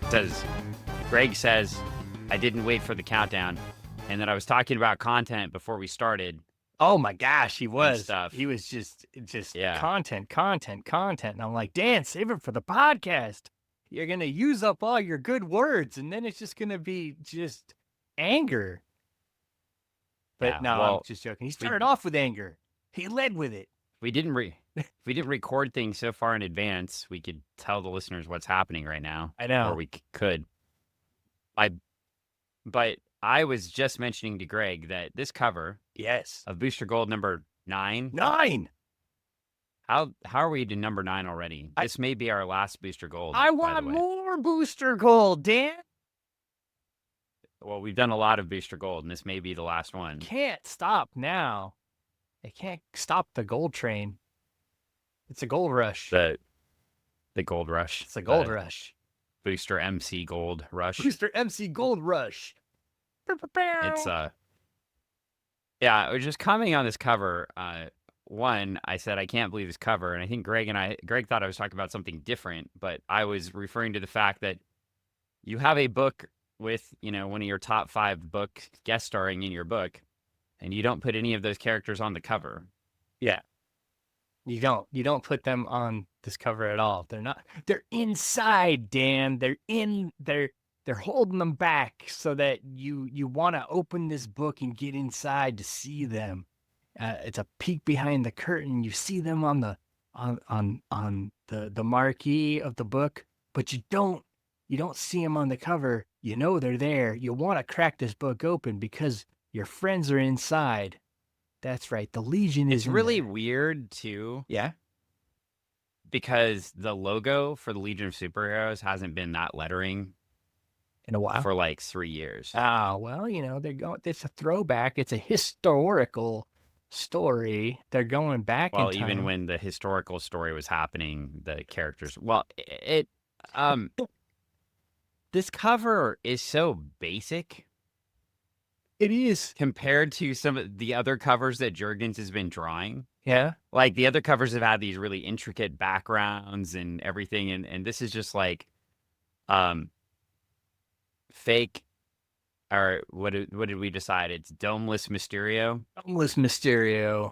says, Greg says, I didn't wait for the countdown, and that I was talking about content before we started. Oh my gosh, he was. Stuff. He was just Yeah. content. And I'm like, Dan, save it for the podcast. You're gonna use up all your good words, and then it's just gonna be just anger. But Yeah, no, well, I'm just joking. He started off with anger. He led with it. We didn't record things so far in advance, we could tell the listeners what's happening right now. I know. Or we could. But I was just mentioning to Greg that this cover, yes, of Booster Gold number 9. 9. How are we to number 9 already? This may be our last Booster Gold. I want more Booster Gold, Dan. Well, we've done a lot of Booster Gold, and this may be the last one. Can't stop now. They can't stop the gold train. It's a gold rush. The gold rush. It's a gold rush. Booster MC Gold Rush. Booster MC Gold Rush. It's yeah, I was just commenting on this cover. One, I said I can't believe this cover, and I think Greg thought I was talking about something different, but I was referring to the fact that you have a book with, one of your top 5 books guest starring in your book, and you don't put any of those characters on the cover. Yeah. You don't put them on this cover at all. They're inside, Dan. They're holding them back so that you want to open this book and get inside to see them. It's a peek behind the curtain. You see them on the marquee of the book, but you don't see them on the cover. You know they're there. You want to crack this book open because your friends are inside. That's right. The Legion is really weird too. Yeah. Because the logo for the Legion of Superheroes hasn't been that lettering in a while. For like 3 years. Ah, well, it's a throwback. It's a historical story. They're going back in time. Well, even when the historical story was happening, the characters, this cover is so basic. It is. Compared to some of the other covers that Jurgens has been drawing. Yeah. Like, the other covers have had these really intricate backgrounds and everything, and this is just like fake, or what did we decide? It's Domeless Mysterio. Domeless Mysterio.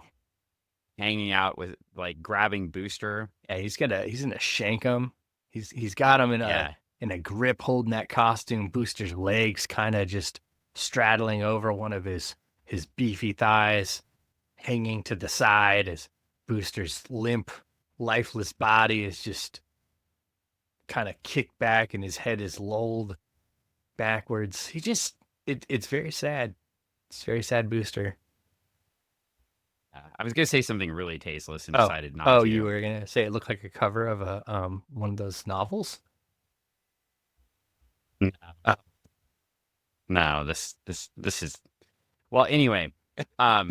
Hanging out with, like, grabbing Booster. Yeah, he's gonna shank him. He's got him in a grip holding that costume. Booster's legs kind of just straddling over one of his beefy thighs, hanging to the side as Booster's limp, lifeless body is just kind of kicked back and his head is lolled backwards. It's very sad. It's very sad, Booster. I was going to say something really tasteless and decided not to. Oh, you were going to say it looked like a cover of a one of those novels? No. No, this is, well, anyway, well,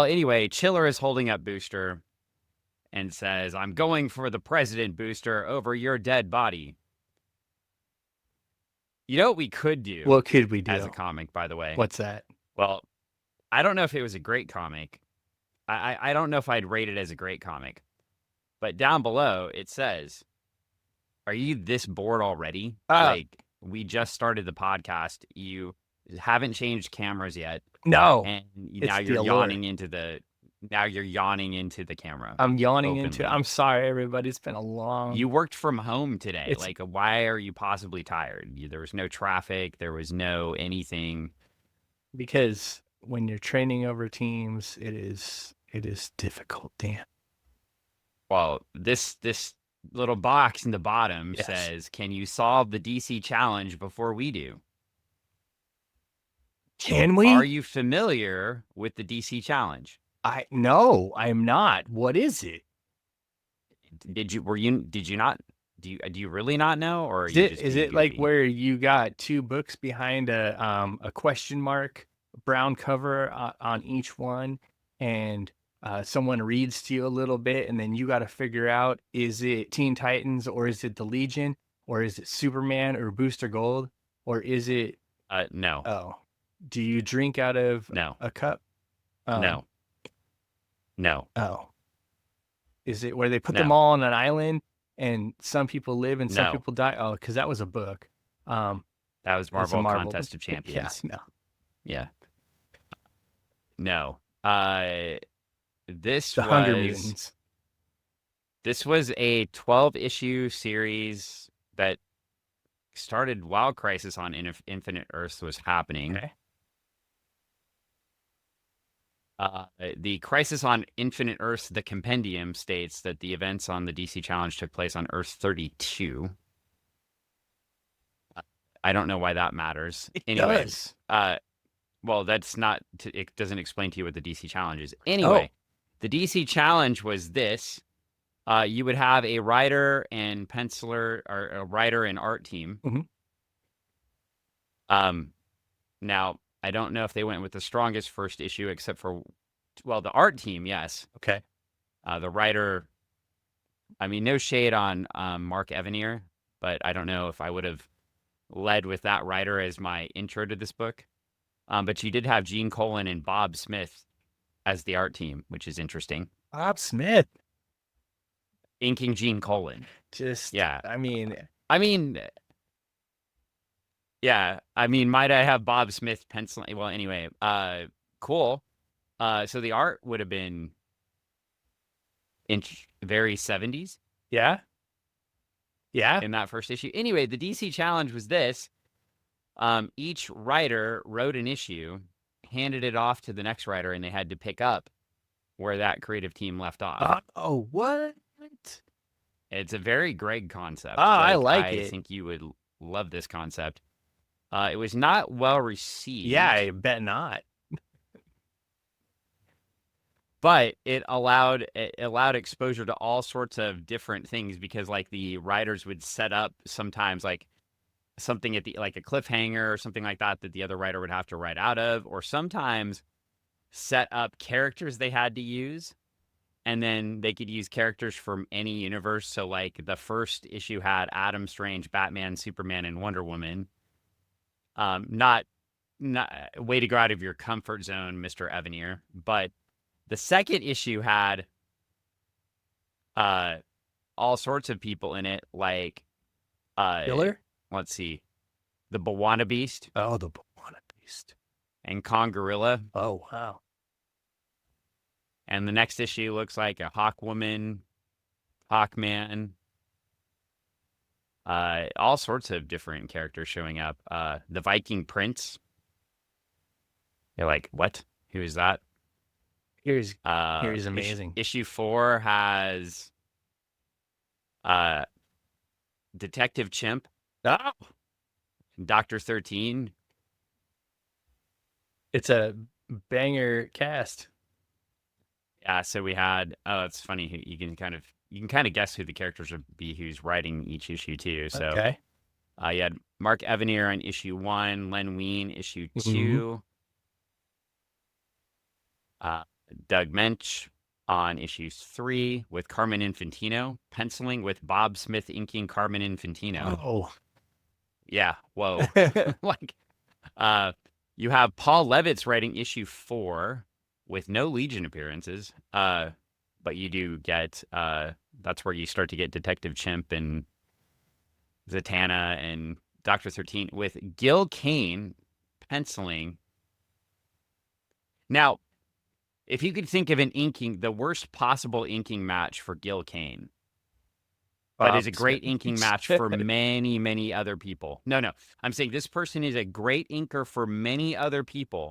anyway, Chiller is holding up Booster and says, I'm going for the president, Booster, over your dead body. You know what we could do? What could we do? As a comic, by the way. What's that? Well, I don't know if it was a great comic. I don't know if I'd rate it as a great comic. But down below, it says, are you this bored already? Like, we just started the podcast. You haven't changed cameras yet. No. And now you're yawning into the camera. I'm yawning into it. I'm sorry, everybody. It's been a long... You worked from home today. Like, why are you possibly tired? There was no traffic. There was no anything. Because when you're training over teams, it is difficult, Dan. Well, this little box in the bottom says, can you solve the DC challenge before we do? Can we? Are you familiar with the DC challenge? No, I'm not. What is it? Did you not? Do you really not know? Or is it like where you got 2 books behind a question mark, brown cover on each one, and someone reads to you a little bit, and then you got to figure out, is it Teen Titans, or is it the Legion, or is it Superman or Booster Gold, or is it... No. Oh. Do you drink out of a cup? No. Oh. Is it where they put them all on an island, and some people live and some No, people die? Oh, because that was a book. that was It's a Marvel Marvel. Contest of Yeah, Champions. no. Yeah. No. This The Hunger was Mutants. this was a 12-issue series that started while Crisis on Infinite Earths was happening. Okay. The Crisis on Infinite Earths, the compendium states that the events on the DC Challenge took place on Earth 32. I don't know why that matters. Anyways, well, that's not. It doesn't explain to you what the DC Challenge is. Anyway, the DC Challenge was this. You would have a writer and penciler, or a writer and art team. Mm-hmm. Now I don't know if they went with the strongest first issue, except for, well, the art team, yes. Okay. The writer, I mean, no shade on Mark Evanier, but I don't know if I would have led with that writer as my intro to this book. But you did have Gene Colan and Bob Smith as the art team, which is interesting. Bob Smith. Inking Gene Colan. Yeah. I mean, yeah. I mean, might I have Bob Smith penciling? Well, anyway, cool. So the art would have been very 70s. Yeah. Yeah. In that first issue. Anyway, the DC Challenge was this. Each writer wrote an issue, handed it off to the next writer, and they had to pick up where that creative team left off. Oh, what? It's a very Greg concept. I like it. I think you would love this concept. It was not well received. Yeah, I bet not. But it allowed exposure to all sorts of different things, because like the writers would set up sometimes like something at the, like a cliffhanger or something like that the other writer would have to write out of, or sometimes set up characters they had to use, and then they could use characters from any universe. So like the first issue had Adam Strange, Batman, Superman, and Wonder Woman. Not way to go out of your comfort zone, Mr. Evanier. But the second issue had all sorts of people in it, like Killer? Let's see. The Bwana Beast. Oh, the Bwana Beast. And Kong Gorilla. Oh, wow. And the next issue looks like a Hawk Woman, Hawkman. All sorts of different characters showing up. The Viking Prince. You're like, what? Who is that? Here's amazing. Issue 4 has Detective Chimp. Oh. Dr. 13. It's a banger cast. Yeah, so we had, it's funny, you can kind of guess who the characters would be who's writing each issue too. So okay. You had Mark Evanier on issue 1, Len Wein issue 2, Doug Mensch on issue 3 with Carmen Infantino, penciling with Bob Smith inking Carmen Infantino. Oh. Yeah, whoa. Like, you have Paul Levitz writing issue 4 with no Legion appearances, but you do get, that's where you start to get Detective Chimp and Zatanna and Dr. 13 with Gil Kane penciling. Now, if you could think of an inking, the worst possible inking match for Gil Kane, but is a great inking match for many, many other people. No. I'm saying this person is a great inker for many other people,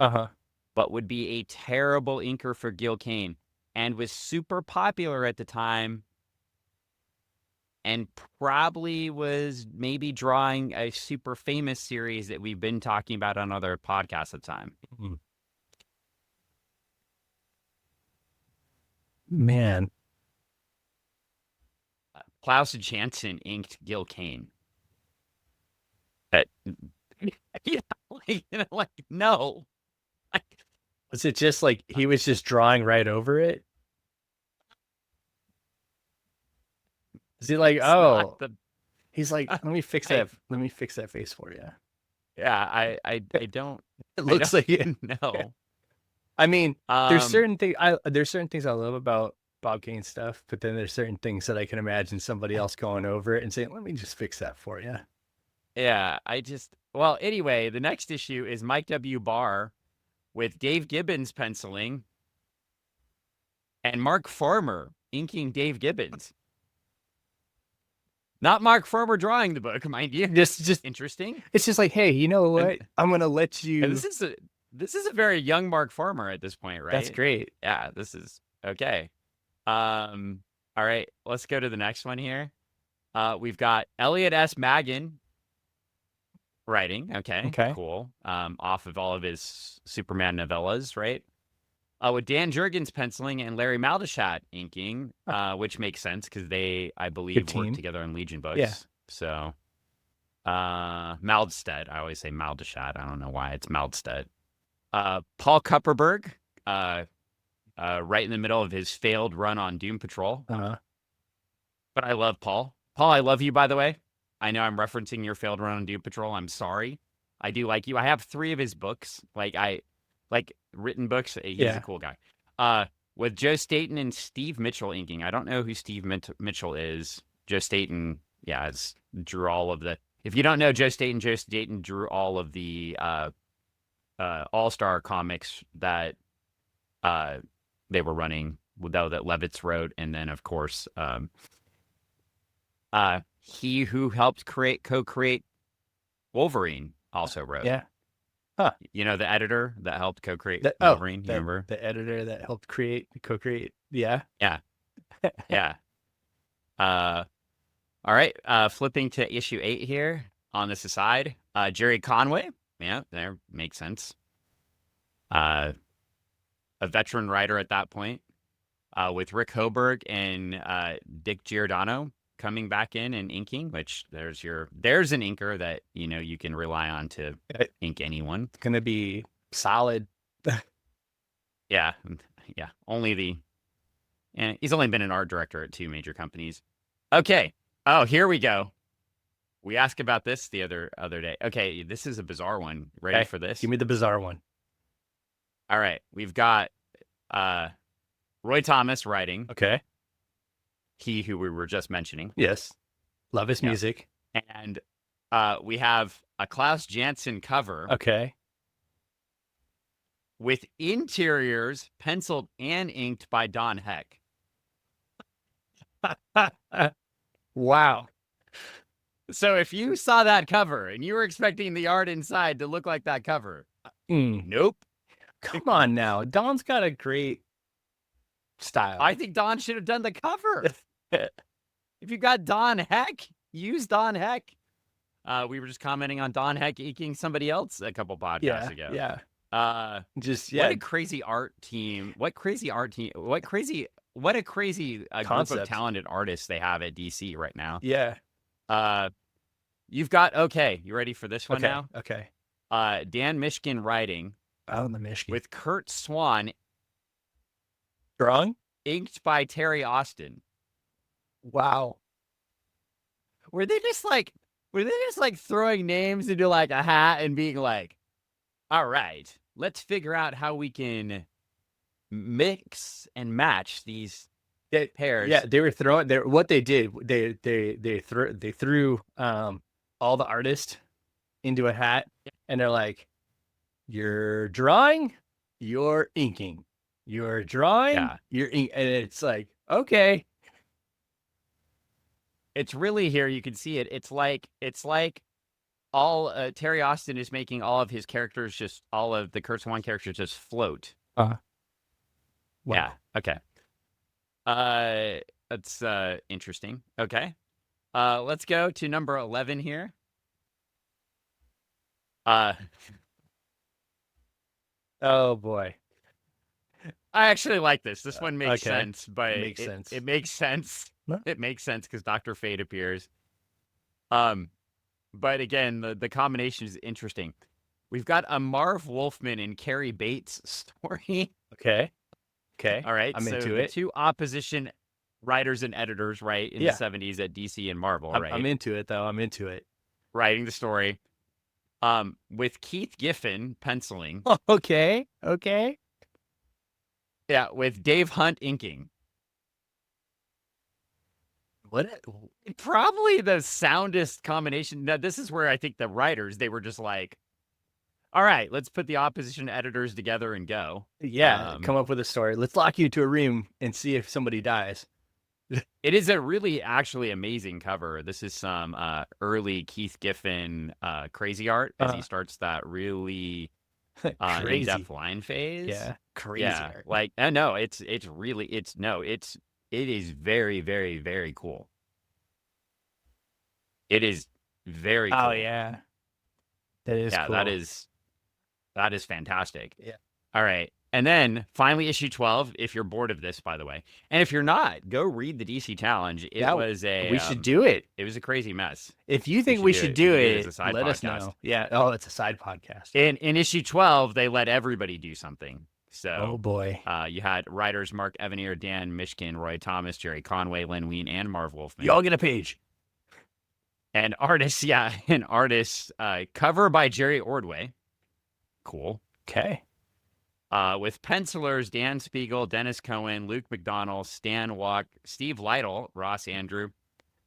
but would be a terrible inker for Gil Kane, and was super popular at the time, and probably was maybe drawing a super famous series that we've been talking about on other podcasts at the time. Man. Klaus Janson inked Gil Kane. No. Was it just like he was just drawing right over it? Is he like, he's like, let me fix that. Let me fix that face for you. Yeah, I don't. It looks like it. No. I mean, there's certain things I love about Bob Kane stuff, but then there's certain things that I can imagine somebody else going over it and saying, "Let me just fix that for you." Yeah, well, anyway, the next issue is Mike W. Barr with Dave Gibbons penciling and Mark Farmer inking Dave Gibbons. Not Mark Farmer drawing the book, mind you. Just interesting. It's just like, hey, you know what? I'm gonna let you. And this is a very young Mark Farmer at this point, right? That's great. Yeah, this is okay. All right, let's go to the next one here. We've got Elliot S. Maggin writing. Okay, cool. Off of all of his Superman novellas, right? With Dan Jurgens penciling and Larry Maldeshat inking, which makes sense because they, I believe, worked together on Legion books. Yeah. So, Maldstedt. I always say Maldeshat. I don't know why it's Maldstedt. Paul Kupperberg, right in the middle of his failed run on Doom Patrol. But I love Paul. Paul, I love you, by the way. I know I'm referencing your failed run on Doom Patrol. I'm sorry. I do like you. I have 3 of his books. Like written books. He's a cool guy. With Joe Staton and Steve Mitchell inking. I don't know who Steve Mitchell is. Joe Staton, drew all of the. If you don't know Joe Staton drew all of the All-Star comics that they were running, though, that Levitz wrote, and then of course, he who helped co-create Wolverine also wrote. Yeah. Huh. You know, the editor that helped co-create Wolverine, you remember? The editor that helped co-create. Yeah. Yeah. Yeah. All right. Flipping to issue 8 here on this aside. Jerry Conway. Yeah, there makes sense. A veteran writer at that point. With Rick Hoberg and Dick Giordano coming back in and inking, which there's an inker that you can rely on to ink anyone. It's gonna be solid. Yeah. And he's only been an art director at 2 major companies. Okay. Oh, here we go. We asked about this the other day. Okay, this is a bizarre one. Ready for this? Give me the bizarre one. All right, we've got Roy Thomas writing. Okay. He who we were just mentioning. Yes. Love his music. And we have a Klaus Janson cover. Okay. With interiors penciled and inked by Don Heck. Wow. So if you saw that cover and you were expecting the art inside to look like that cover, nope. Come on now. Don's got a great style. I think Don should have done the cover. If you got Don Heck, use Don Heck. We were just commenting on Don Heck inking somebody else a couple podcasts ago. Yeah. What a crazy art team. What a crazy group of talented artists they have at DC right now. Yeah. You've got, you ready for this one now? Okay. Dan Mishkin writing. Oh, the Mishkin. With Kurt Swan. Drawing? Inked by Terry Austin. Wow. Were they just like throwing names into like a hat and being like, all right, let's figure out how we can mix and match these pairs. Yeah, they were throwing what they did, they threw all the artists into a hat, and they're like, you're drawing, you're inking. You're drawing, you're inking. And it's like, okay. It's really here. You can see it. It's like all Terry Austin is making all of his characters, all of the Kurt Swan characters just float. Wow. Yeah. Okay. That's interesting. Okay. Let's go to number 11 here. Oh boy. I actually like this. This one makes sense, but it makes sense. It makes sense. Huh? It makes sense because Dr. Fate appears. But again, the combination is interesting. We've got a Marv Wolfman and Carrie Bates story. Okay. All right. I'm into the it. 2 opposition writers and editors, right, in the 70s at DC and Marvel, right? I'm into it, though. I'm into it. Writing the story. With Keith Giffen penciling. Okay. Yeah, with Dave Hunt inking. Probably the soundest combination. Now, this is where I think the writers, they were just like, all right, let's put the opposition editors together and go. Yeah, come up with a story. Let's lock you to a room and see if somebody dies. It is a really actually amazing cover. This is some early Keith Giffen crazy art as he starts that really in-depth line phase. Yeah, crazy art. Like, no, it is very, very, very cool. It is very cool. Oh yeah. That is cool. That is fantastic. Yeah. All right. And then finally issue 12, if you're bored of this, by the way. And if you're not, go read the DC Challenge. We should do it. It was a crazy mess. If you think we should do it, let us know. Yeah. Oh, it's a side podcast. In issue 12, they let everybody do something. So, oh boy. You had writers Mark Evanier, Dan Mishkin, Roy Thomas, Jerry Conway, Len Wein, and Marv Wolfman. You all get a page. And artists, cover by Jerry Ordway. Cool. Okay. With pencilers Dan Spiegel, Dennis Cohen, Luke McDonnell, Stan Walk, Steve Lytle, Ross Andrew,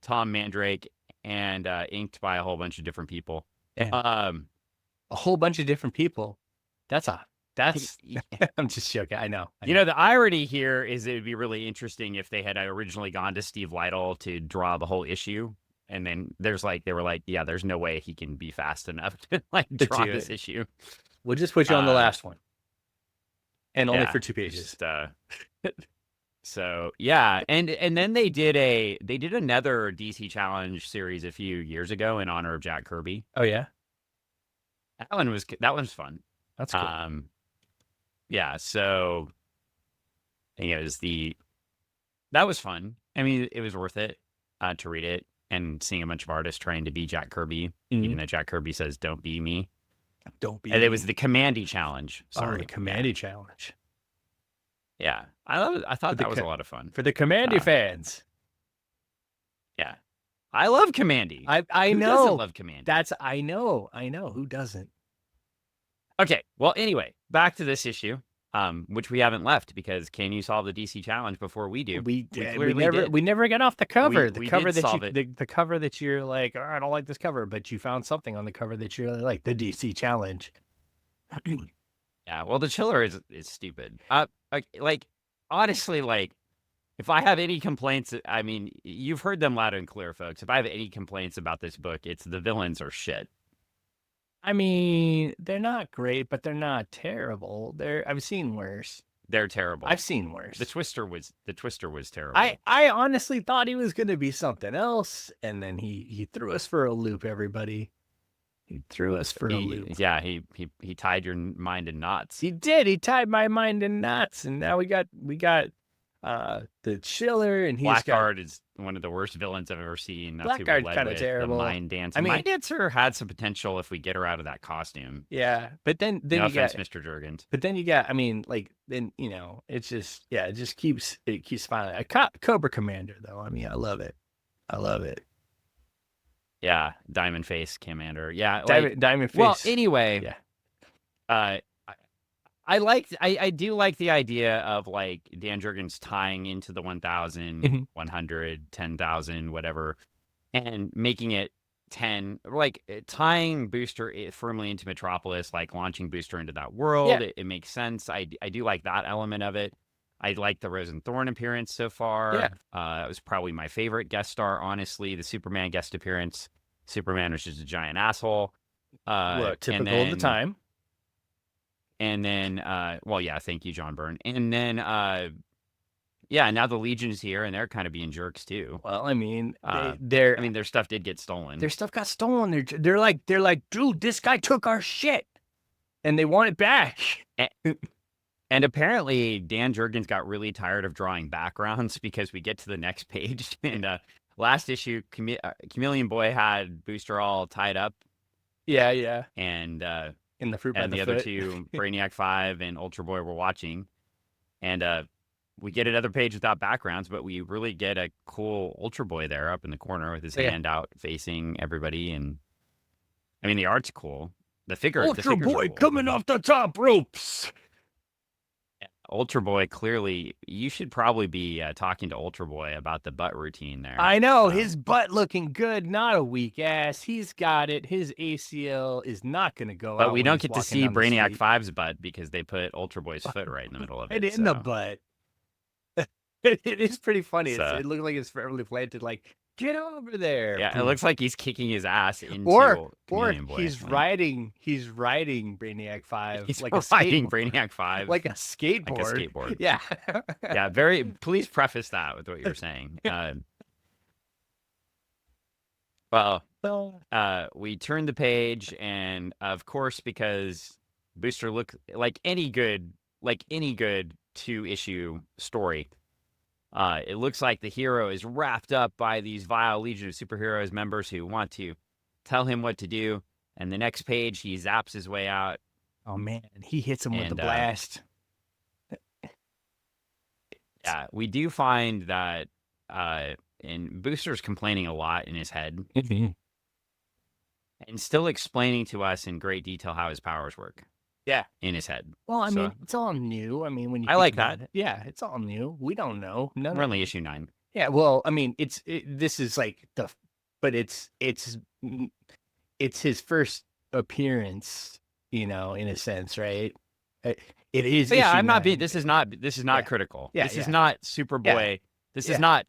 Tom Mandrake, and inked by a whole bunch of different people. Yeah. A whole bunch of different people. That's I'm just joking. I know. The irony here is it would be really interesting if they had originally gone to Steve Lytle to draw the whole issue. And then they were like, yeah, there's no way he can be fast enough to draw this issue. We'll just put you on the last one. And only for 2 pages. So yeah. And then they did another DC Challenge series a few years ago in honor of Jack Kirby. Oh yeah. That one's fun. That's cool. Yeah, so I think that was fun. I mean, it was worth it to read it and seeing a bunch of artists trying to be Jack Kirby, even though Jack Kirby says, "Don't be me." Don't be. And it was the Commandy Challenge. Sorry, the Commandy Challenge. Yeah, I thought that was a lot of fun for the Commandy fans. Yeah, I love Commandy. I Who know. doesn't love Commandy? I know. Who doesn't? Okay. Well, anyway, back to this issue, which we haven't left because can you solve the DC Challenge before we do? We never got off the cover. The cover that you're like, oh, I don't like this cover, but you found something on the cover that you really like, the DC Challenge. Yeah. Well, the chiller is stupid. Honestly, if I have any complaints, I mean, you've heard them loud and clear, folks. If I have any complaints about this book, it's the villains are shit. I mean, they're not great, but they're not terrible. I've seen worse. They're terrible. I've seen worse. The Twister was terrible. I honestly thought he was going to be something else, and then he threw us for a loop. Everybody, he threw us for a loop. Yeah, he tied your mind in knots. He did. He tied my mind in knots, and now we got the Chiller, and Blackguard is one of the worst villains I've ever seen. That's Blackguard's kind of terrible. The Mind Dancer. I mean, Mind Dancer had some potential if we get her out of that costume. Yeah, but then no you offense, got Mr. Jurgens. But then you got, I mean, then it's just it just keeps filing. Cobra Commander though. I mean, I love it. Yeah, Diamond Face Commander. Yeah, Diamond Face. Well, anyway. Yeah. I do like the idea of Dan Jurgens tying into the 1,000, 100, 10,000, whatever, and making it 10, tying Booster firmly into Metropolis, launching Booster into that world. Yeah. It makes sense. I do like that element of it. I like the Rose and Thorn appearance so far. Yeah. It was probably my favorite guest star, honestly. The Superman guest appearance. Superman was just a giant asshole. Typical of the time. And then, thank you, John Byrne. And then, now the Legion's here, and they're kind of being jerks too. Well, I mean, their stuff did get stolen. Their stuff got stolen. They're like, dude, this guy took our shit, and they want it back. And apparently, Dan Jurgens got really tired of drawing backgrounds because we get to the next page, and last issue, Chameleon Boy had Booster all tied up. Yeah. And in the fruit and by the foot. Other two, Brainiac 5 and Ultra Boy, were watching. And we get another page without backgrounds, but we really get a cool Ultra Boy there up in the corner with his hand out facing everybody. And I mean, the art's cool. The figure, Ultra Boy cool. coming off the top ropes. Ultra Boy, clearly, you should probably be talking to Ultra Boy about the butt routine there. I know, his butt looking good, not a weak ass. He's got it. His ACL is not going to go out. But we don't get to see Brainiac 5's butt because they put Ultra Boy's foot right in the middle of it. In the butt. It is pretty funny. So, it looks like it's firmly planted, like, get over there. Yeah, it looks like he's kicking his ass into Chameleon Boy. He's riding Brainiac 5. He's like riding Brainiac 5. Like a skateboard. Like a skateboard. Yeah. Yeah, please preface that with what you're saying. We turn the page, and of course, because Booster looks like any good 2-issue story, it looks like the hero is wrapped up by these vile Legion of Superheroes members who want to tell him what to do. And the next page, he zaps his way out. Oh, man. He hits him with the blast. Yeah, we do find that and Booster's complaining a lot in his head. Mm-hmm. And still explaining to us in great detail how his powers work. Yeah. In his head. Well, I mean, it's all new. I mean, when you I like that. Yeah, it's all new. We don't know. We're only issue 9. Yeah, well, I mean, this is like but it's his first appearance, in a sense, right? It is. So, yeah, I'm not being. This is not critical. Yeah, this is not Superboy. Yeah. This is not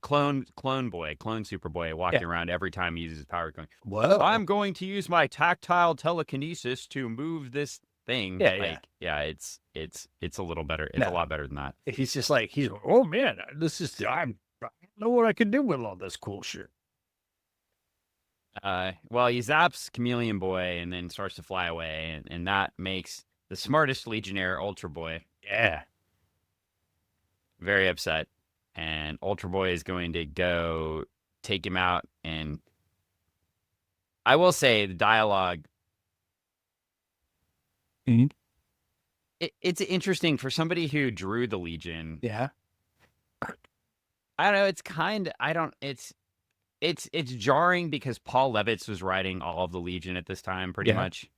clone boy, clone Superboy walking around every time he uses his power, going, whoa, I'm going to use my tactile telekinesis to move this thing. It's a little better. It's a lot better than that. He's just like, oh man, I don't know what I can do with all this cool shit. Well, he zaps Chameleon Boy and then starts to fly away, and that makes the smartest Legionnaire, Ultra Boy, very upset. And Ultra Boy is going to go take him out. And I will say the dialogue, it's interesting for somebody who drew the Legion. Yeah. I don't know. It's it's jarring because Paul Levitz was writing all of the Legion at this time, pretty much.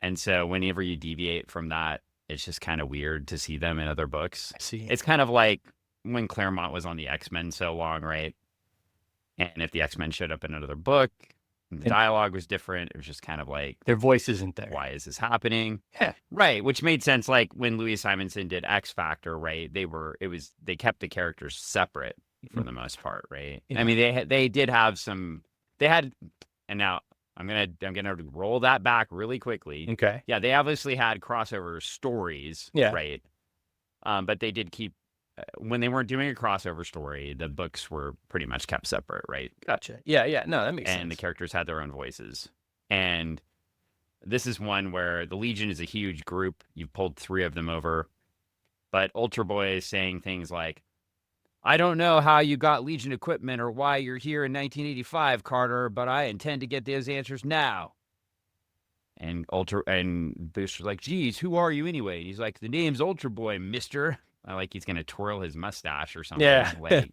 And so whenever you deviate from that, it's just kind of weird to see them in other books. I see. It's kind of like when Claremont was on the X-Men so long, right? And if the X-Men showed up in another book, the dialogue was different. It was just kind of like, their voice isn't there. Why is this happening? Yeah. Right. Which made sense. Like when Louis Simonson did X Factor, right? They kept the characters separate for the most part, right? Yeah. I mean, they did have some, and now I'm gonna roll that back really quickly. Okay. Yeah. They obviously had crossover stories. Yeah. Right. But they did keep, when they weren't doing a crossover story, the books were pretty much kept separate, right? Gotcha. Yeah. No, that makes sense. And the characters had their own voices. And this is one where the Legion is a huge group. You've pulled 3 of them over. But Ultra Boy is saying things like, I don't know how you got Legion equipment or why you're here in 1985, Carter, but I intend to get those answers now. And Booster's like, geez, who are you anyway? And he's like, the name's Ultra Boy, mister. I like he's gonna twirl his mustache or something. Yeah. Like,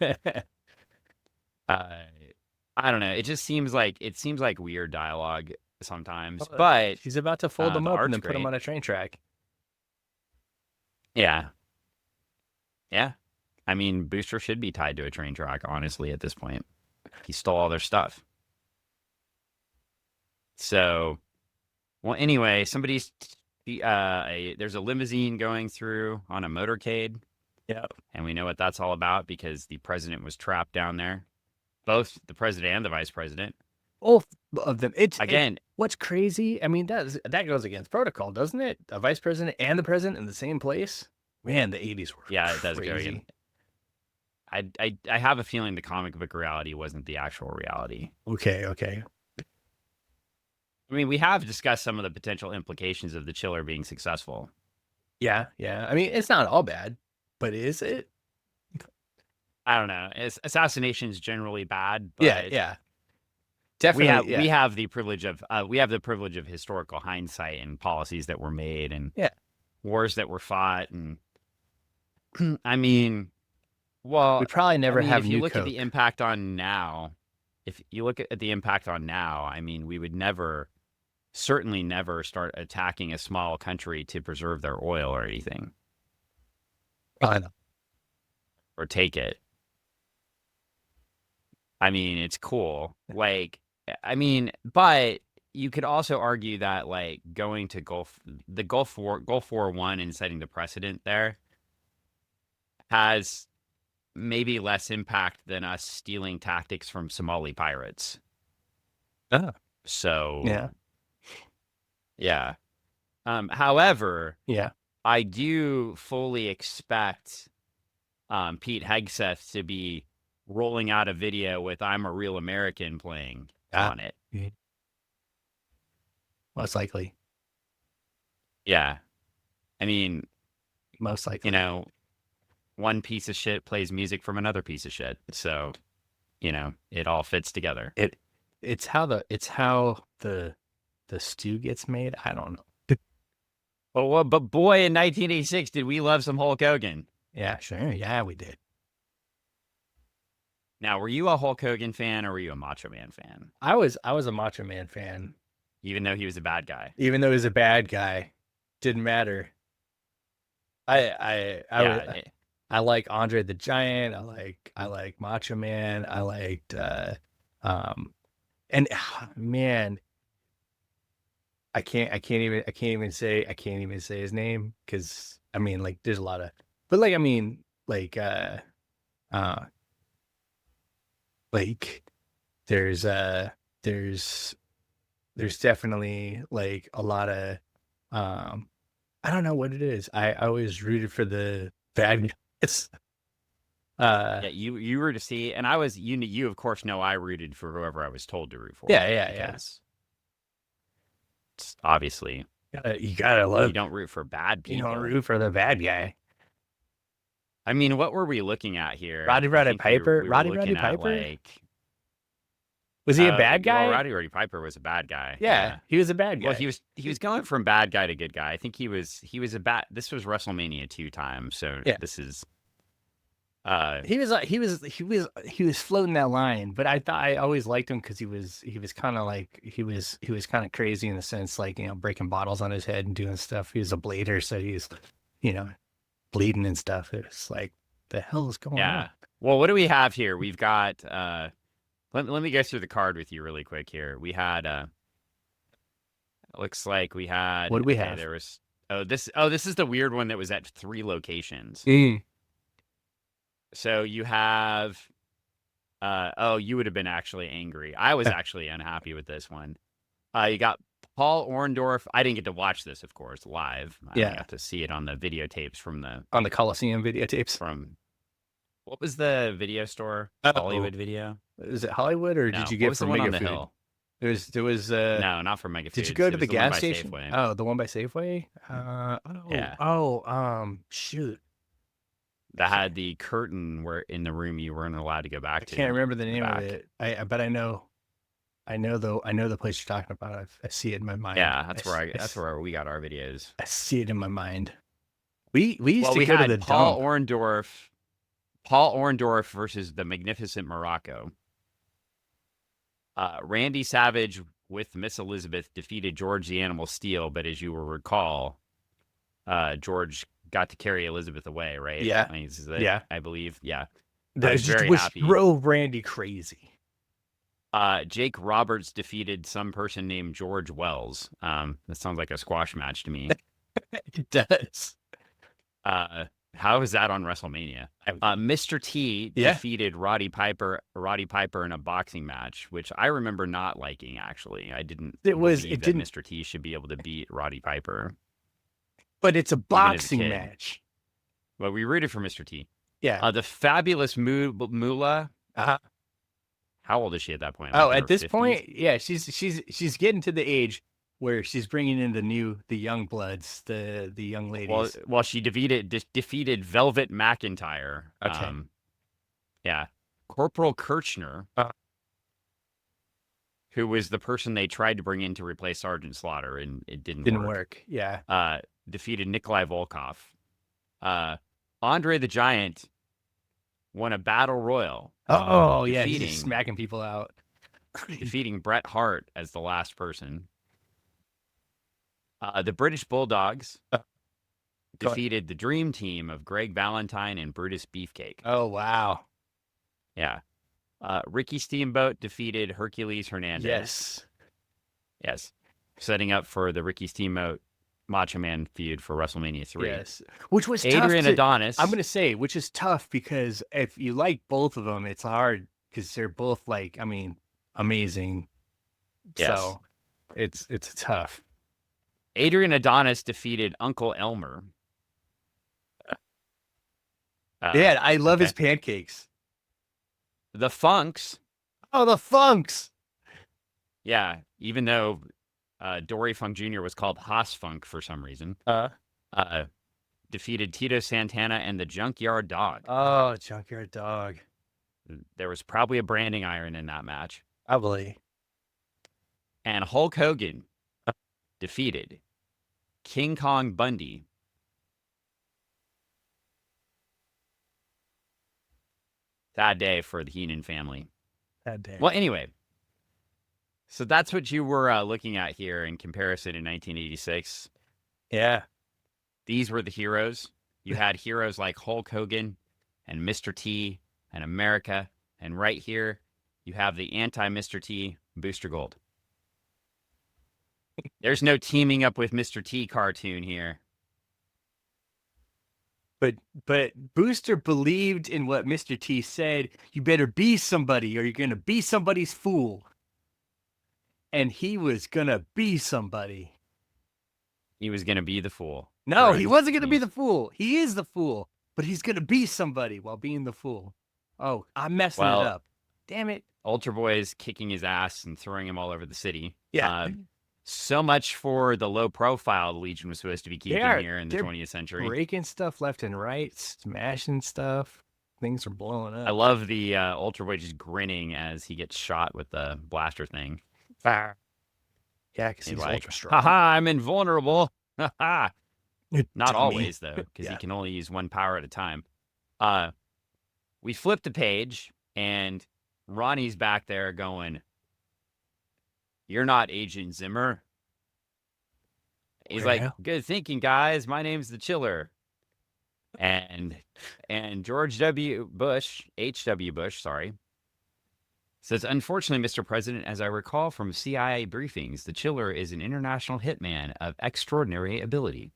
I don't know. It seems like weird dialogue sometimes. But he's about to fold them up and then put them on a train track. Yeah. Yeah. I mean, Booster should be tied to a train track, honestly, at this point. He stole all their stuff. So, well, anyway, there's a limousine going through on a motorcade. Yeah. And we know what that's all about because the president was trapped down there. Both the president and the vice president. Both of them. What's crazy? I mean, that goes against protocol, doesn't it? A vice president and the president in the same place? Man, the 80s were crazy. It does go against. I have a feeling the comic book reality wasn't the actual reality. Okay. I mean, we have discussed some of the potential implications of the Chiller being successful. Yeah. I mean, it's not all bad, but is it? I don't know. Assassination is generally bad. But yeah. Definitely. We have the privilege of historical hindsight and policies that were made and wars that were fought. And I mean, well, we probably never have. If you look at the impact on now, I mean, we would never certainly never start attacking a small country to preserve their oil or anything. I know. Or take it. I mean, it's cool. Like, I mean, but you could also argue that like going to Gulf War I and setting the precedent there has maybe less impact than us stealing tactics from Somali pirates. Oh. So yeah. However, yeah, I do fully expect Pete Hegseth to be rolling out a video with "I'm a Real American" playing on it. Most likely. Yeah, I mean, most likely. You know, one piece of shit plays music from another piece of shit, so it all fits together. It's how the stew gets made. I don't know. But boy, in 1986, did we love some Hulk Hogan? Yeah, sure. Yeah, we did. Now, were you a Hulk Hogan fan or were you a Macho Man fan? I was a Macho Man fan. Even though he was a bad guy. Even though he was a bad guy. Didn't matter. I like Andre the Giant. I like Macho Man. I liked and man, I can't even say his name because I mean like there's a lot of like there's definitely like a lot of I don't know what it is. I always rooted for the bad guys. Yeah, you were to see, and I was you of course know I rooted for whoever I was told to root for. Yeah. It's obviously you gotta love. You don't root for bad people. You don't root for the bad guy. I mean, what were we looking at here? Roddy Piper. Roddy Piper. Like, was he a bad guy? Well, Roddy Piper was a bad guy. Yeah, he was a bad guy. Well, he was going from bad guy to good guy. I think he was a bad. This was WrestleMania 2 times, so this is. He was floating that line, but I always liked him because he was kind of like he was kind of crazy in the sense like breaking bottles on his head and doing stuff. He was a blader, so he's bleeding and stuff. It was like the hell is going on? Well, what do we have here? We've got let me go through the card with you really quick here. We had looks like we had what do we have? There was this is the weird one that was at 3 locations. So you have, you would have been actually angry. I was actually unhappy with this one. You got Paul Orndorff. I didn't get to watch this, of course, live. I got to see it on the videotapes on the Coliseum videotapes from. What was the video store? Hollywood Video. Is it Hollywood or did you get from Mega Food? There was no, not from Mega Food. Did you go to the gas station? Oh, the one by Safeway. Shoot. That had the curtain where in the room you weren't allowed to go back to. I can't remember the name of it. But I know the place you're talking about. I see it in my mind. Yeah, that's where we got our videos. I see it in my mind. We used to go to the Paul Orndorff versus the Magnificent Morocco. Randy Savage with Miss Elizabeth defeated George the Animal Steel, but as you will recall, George got to carry Elizabeth away, right? Yeah. I believe. Yeah. That drove Randy crazy. Jake Roberts defeated some person named George Wells. That sounds like a squash match to me. It does. How is that on WrestleMania? Mr. T defeated Roddy Piper in a boxing match, which I remember not liking. Actually, I didn't. Mr. T should be able to beat Roddy Piper. But it's a boxing match. Well, we rooted for Mr. T. Yeah. The fabulous Moolah. How old is she at that point? Like at this 50s? Point, yeah, she's getting to the age where she's bringing in the young bloods, the young ladies. Well, she defeated Velvet McIntyre. Okay. Yeah. Corporal Kirchner, who was the person they tried to bring in to replace Sergeant Slaughter, and it didn't work. Yeah. Defeated Nikolai Volkov. Andre the Giant won a battle royal. He's smacking people out. Defeating Bret Hart as the last person. The British Bulldogs Go ahead. defeated the Dream Team of Greg Valentine and Brutus Beefcake. Oh, wow. Yeah. Ricky Steamboat defeated Hercules Hernandez. Yes. Yes. Setting up for the Ricky Steamboat Macho Man feud for WrestleMania 3. Yes. Which was Adrian tough Adonis. I'm going to say, which is tough because if you like both of them, it's hard because they're both like, I mean, amazing. Yes. So it's tough. Adrian Adonis defeated Uncle Elmer. Yeah, I love his pancakes. The Funks. Oh, the Funks. Yeah, even though Dory Funk Jr. was called Haas Funk for some reason. Defeated Tito Santana and the Junkyard Dog. Oh, Junkyard Dog. There was probably a branding iron in that match. Probably. And Hulk Hogan defeated King Kong Bundy. Sad day for the Heenan family. Sad day. Well, anyway, so that's what you were looking at here in comparison in 1986. Yeah. These were the heroes. You had heroes like Hulk Hogan and Mr. T and America. And right here, you have the anti-Mr. T, Booster Gold. There's no teaming up with Mr. T cartoon here. But Booster believed in what Mr. T said. You better be somebody or you're going to be somebody's fool. And he was going to be somebody. He was going to be the fool. No, he wasn't going to be the fool. He is the fool, but he's going to be somebody while being the fool. Oh, I'm messing it up. Damn it. Ultra Boy's kicking his ass and throwing him all over the city. Yeah. So much for the low profile the Legion was supposed to be keeping here in the 20th century. Breaking stuff left and right, smashing stuff. Things are blowing up. I love the Ultra Boy just grinning as he gets shot with the blaster thing. Fire. Yeah, because he's like, ultra strong. Haha, I'm invulnerable. Haha. Not Dummy. always, though, because he can only use one power at a time. We flip the page, and Ronnie's back there going, "You're not Agent Zimmer." He's like, "Good thinking, guys. My name's the Chiller." And George W. Bush, H.W. Bush, sorry, says, "Unfortunately, Mr. President, as I recall from CIA briefings, the Chiller is an international hitman of extraordinary ability."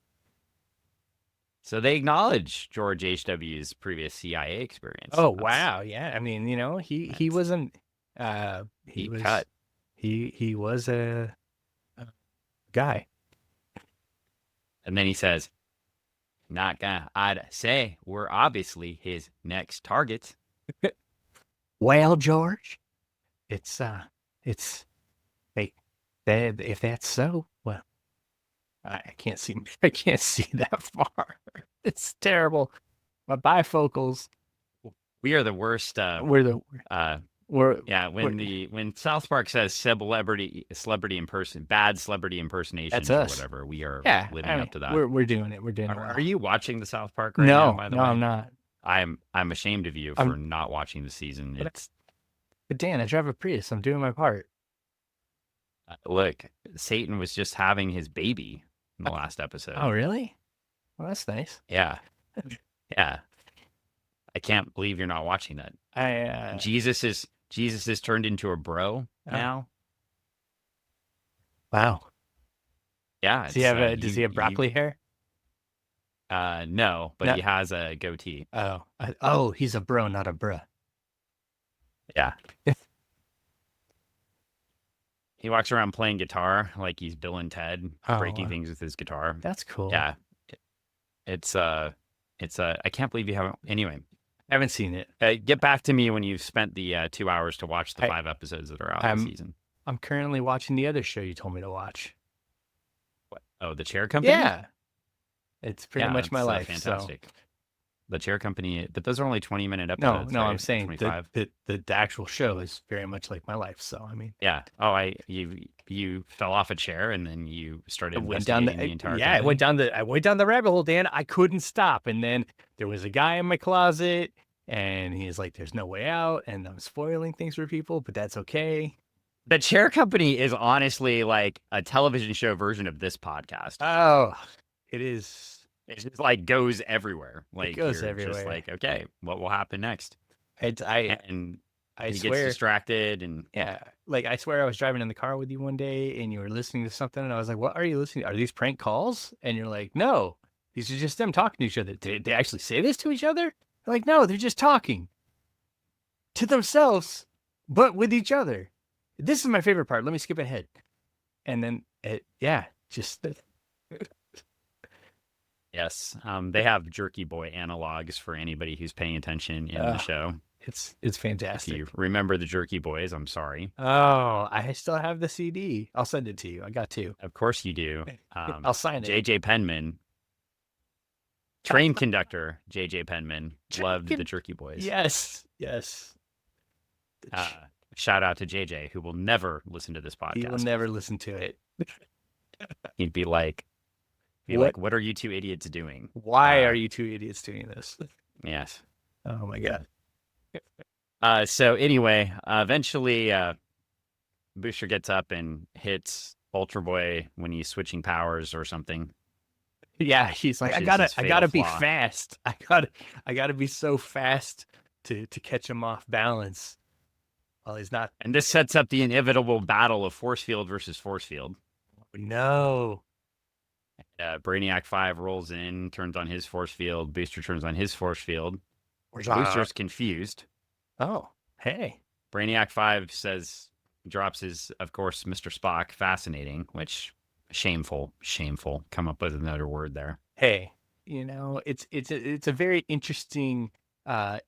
So they acknowledge George H.W.'s previous CIA experience. Oh, wow. Yeah. I mean, he wasn't he was cut. He was a guy. And then he says, "Not gonna, I'd say we're obviously his next target." Well, George, it's if that's so, well, I can't see that far. It's terrible. My bifocals. We are the worst. When South Park says celebrity bad celebrity impersonation, that's or us. whatever, we are living up to that. We're doing it. We're doing it. Are you watching the South Park right now? By the way, I'm not. I'm ashamed of you for not watching the season. But Dan, I drive a Prius. I'm doing my part. Look, Satan was just having his baby in the last episode. Oh, really? Well, that's nice. Yeah. Yeah. I can't believe you're not watching that. Jesus is turned into a bro now. Wow. Yeah. Does he have broccoli hair? No, but he has a goatee. Oh, he's a bro, not a bruh. Yeah. He walks around playing guitar like he's Bill and Ted, breaking things with his guitar. That's cool. Yeah. It's I can't believe you haven't. Anyway, I haven't seen it. Get back to me when you've spent the 2 hours to watch the 5 episodes that are out this season. I'm currently watching the other show you told me to watch. What? Oh, The Chair Company? Yeah. It's pretty much my life. Fantastic. So. The Chair Company, but those are only 20-minute episodes. No, right? I'm saying the actual show is very much like my life. So I mean, yeah. Oh, you fell off a chair and then you started investigating the entire. Yeah, company. I went down the rabbit hole, Dan. I couldn't stop, and then there was a guy in my closet, and he's like, "There's no way out," and I'm spoiling things for people, but that's okay. The Chair Company is honestly like a television show version of this podcast. Oh, it is. It just like goes everywhere. Like It goes you're everywhere. just like, okay, what will happen next? I He swear, gets distracted and yeah, like I swear I was driving in the car with you one day and you were listening to something and I was like, what are you listening to? Are these prank calls? And you're like, no, these are just them talking to each other. Did they actually say this to each other? They're like, no, they're just talking to themselves, but with each other. This is my favorite part. Let me skip ahead. And then, just yes, they have Jerky Boy analogs for anybody who's paying attention in the show. It's fantastic. If you remember the Jerky Boys, I'm sorry. Oh, I still have the CD. I'll send it to you. I got two. Of course you do. I'll sign it. JJ Penman, train conductor JJ Penman, loved the Jerky Boys. Yes. Shout out to JJ, who will never listen to this podcast. He will never listen to it. He'd be like, what are you two idiots doing? Why are you two idiots doing this? Yes. Oh my God. So anyway, eventually Booster gets up and hits Ultra Boy when he's switching powers or something. Yeah, he's like, I gotta be fast. I gotta be so fast to catch him off balance. Well, he's not. And this sets up the inevitable battle of force field versus force field. No. Brainiac 5 rolls in, turns on his force field. Booster turns on his force field. Booster's confused. Oh, hey. Brainiac 5 drops his, of course, Mr. Spock, fascinating, which shameful. Come up with another word there. Hey, it's a very interesting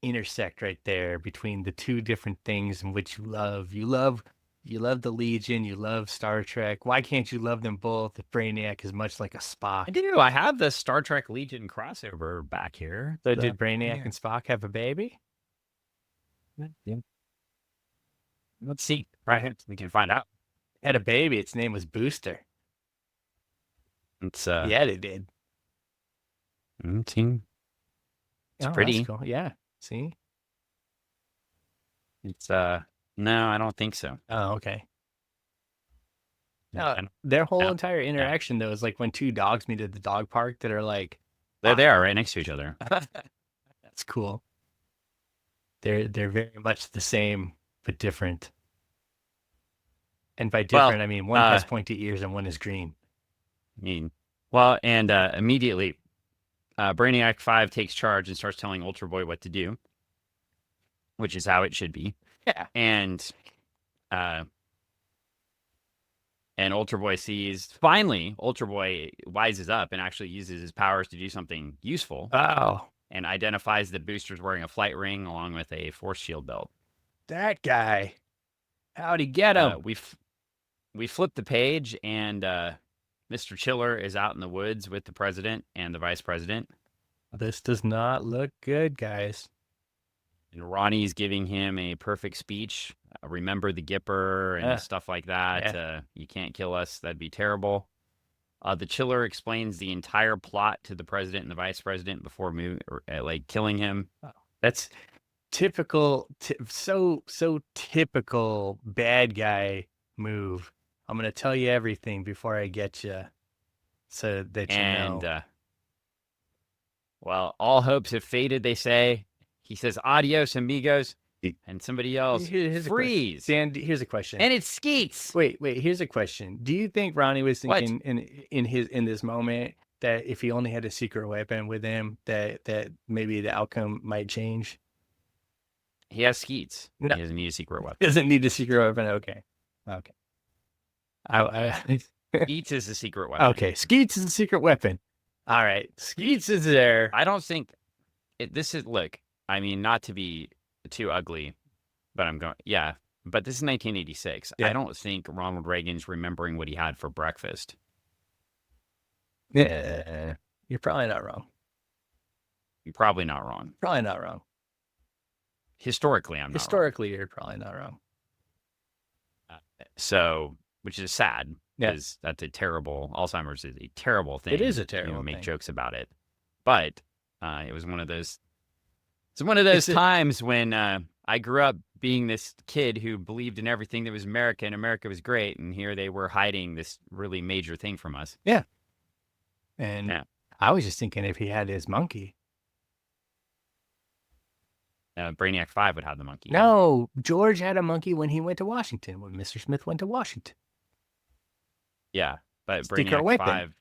intersect right there between the two different things in which you love. You love the Legion, you love Star Trek. Why can't you love them both if Brainiac is much like a Spock? I do. I have the Star Trek Legion crossover back here. So did Brainiac and Spock have a baby? Yeah. Let's see. Right. We can find out. Had a baby. Its name was Booster. Yeah, they did. It's pretty. Cool. Yeah. See? No, I don't think so. Oh, okay. No, their whole entire interaction though is like when two dogs meet at the dog park that are like they are right next to each other. That's cool. They're very much the same but different. And by different, I mean one has pointy ears and one is green. Immediately, Brainiac 5 takes charge and starts telling Ultra Boy what to do, which is how it should be. Yeah. And Ultra Boy sees, finally, Ultra Boy wises up and actually uses his powers to do something useful. Oh. And identifies that Booster's wearing a flight ring along with a force shield belt. That guy. How'd he get him? We flip the page and Mr. Chiller is out in the woods with the president and the vice president. This does not look good, guys. And Ronnie's giving him a perfect speech. Remember the Gipper and stuff like that. Yeah. You can't kill us. That'd be terrible. The Chiller explains the entire plot to the president and the vice president before killing him. Oh, that's typical. So typical bad guy move. I'm going to tell you everything before I get you so that you know. All hopes have faded, they say. He says, adios, amigos. And somebody yells, freeze. Dan, here's a question. And it's Skeets. Wait, here's a question. Do you think Ronnie was thinking in this moment that if he only had a secret weapon with him, that maybe the outcome might change? He has Skeets. No. He doesn't need a secret weapon. Doesn't need a secret weapon. Okay. Skeets is a secret weapon. Okay, Skeets is a secret weapon. All right, Skeets is there. I don't think look, I mean, not to be too ugly, but but this is 1986. Yeah. I don't think Ronald Reagan's remembering what he had for breakfast. Yeah, you're probably not wrong. You're probably not wrong. Probably not wrong. Historically, I'm not Historically, you're probably not wrong. Which is sad, because that's Alzheimer's is a terrible thing. It is a terrible thing. Make jokes about it. But it was one of those, it's one of those times when I grew up being this kid who believed in everything that was America and America was great, and here they were hiding this really major thing from us. Yeah. And I was just thinking if he had his monkey. Brainiac 5 would have the monkey. No, George had a monkey when he went to Washington, when Mr. Smith went to Washington. Yeah, but Brainiac 5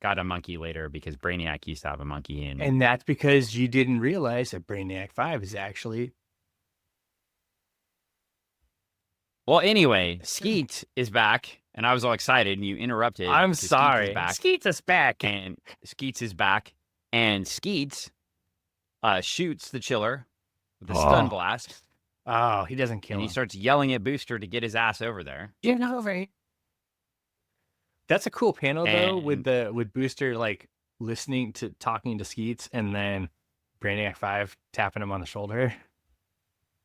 got a monkey later because Brainiac used to have a monkey. And that's because you didn't realize that Brainiac 5 is actually... Well, anyway, Skeets is back, and I was all excited, and you interrupted. I'm sorry. Skeets is back. And Skeets is back, and Skeets shoots the Chiller with a stun blast. Oh, he doesn't kill him. And he starts yelling at Booster to get his ass over there. Get over here. That's a cool panel, though, with Booster, like, talking to Skeets, and then Brainiac 5 tapping him on the shoulder.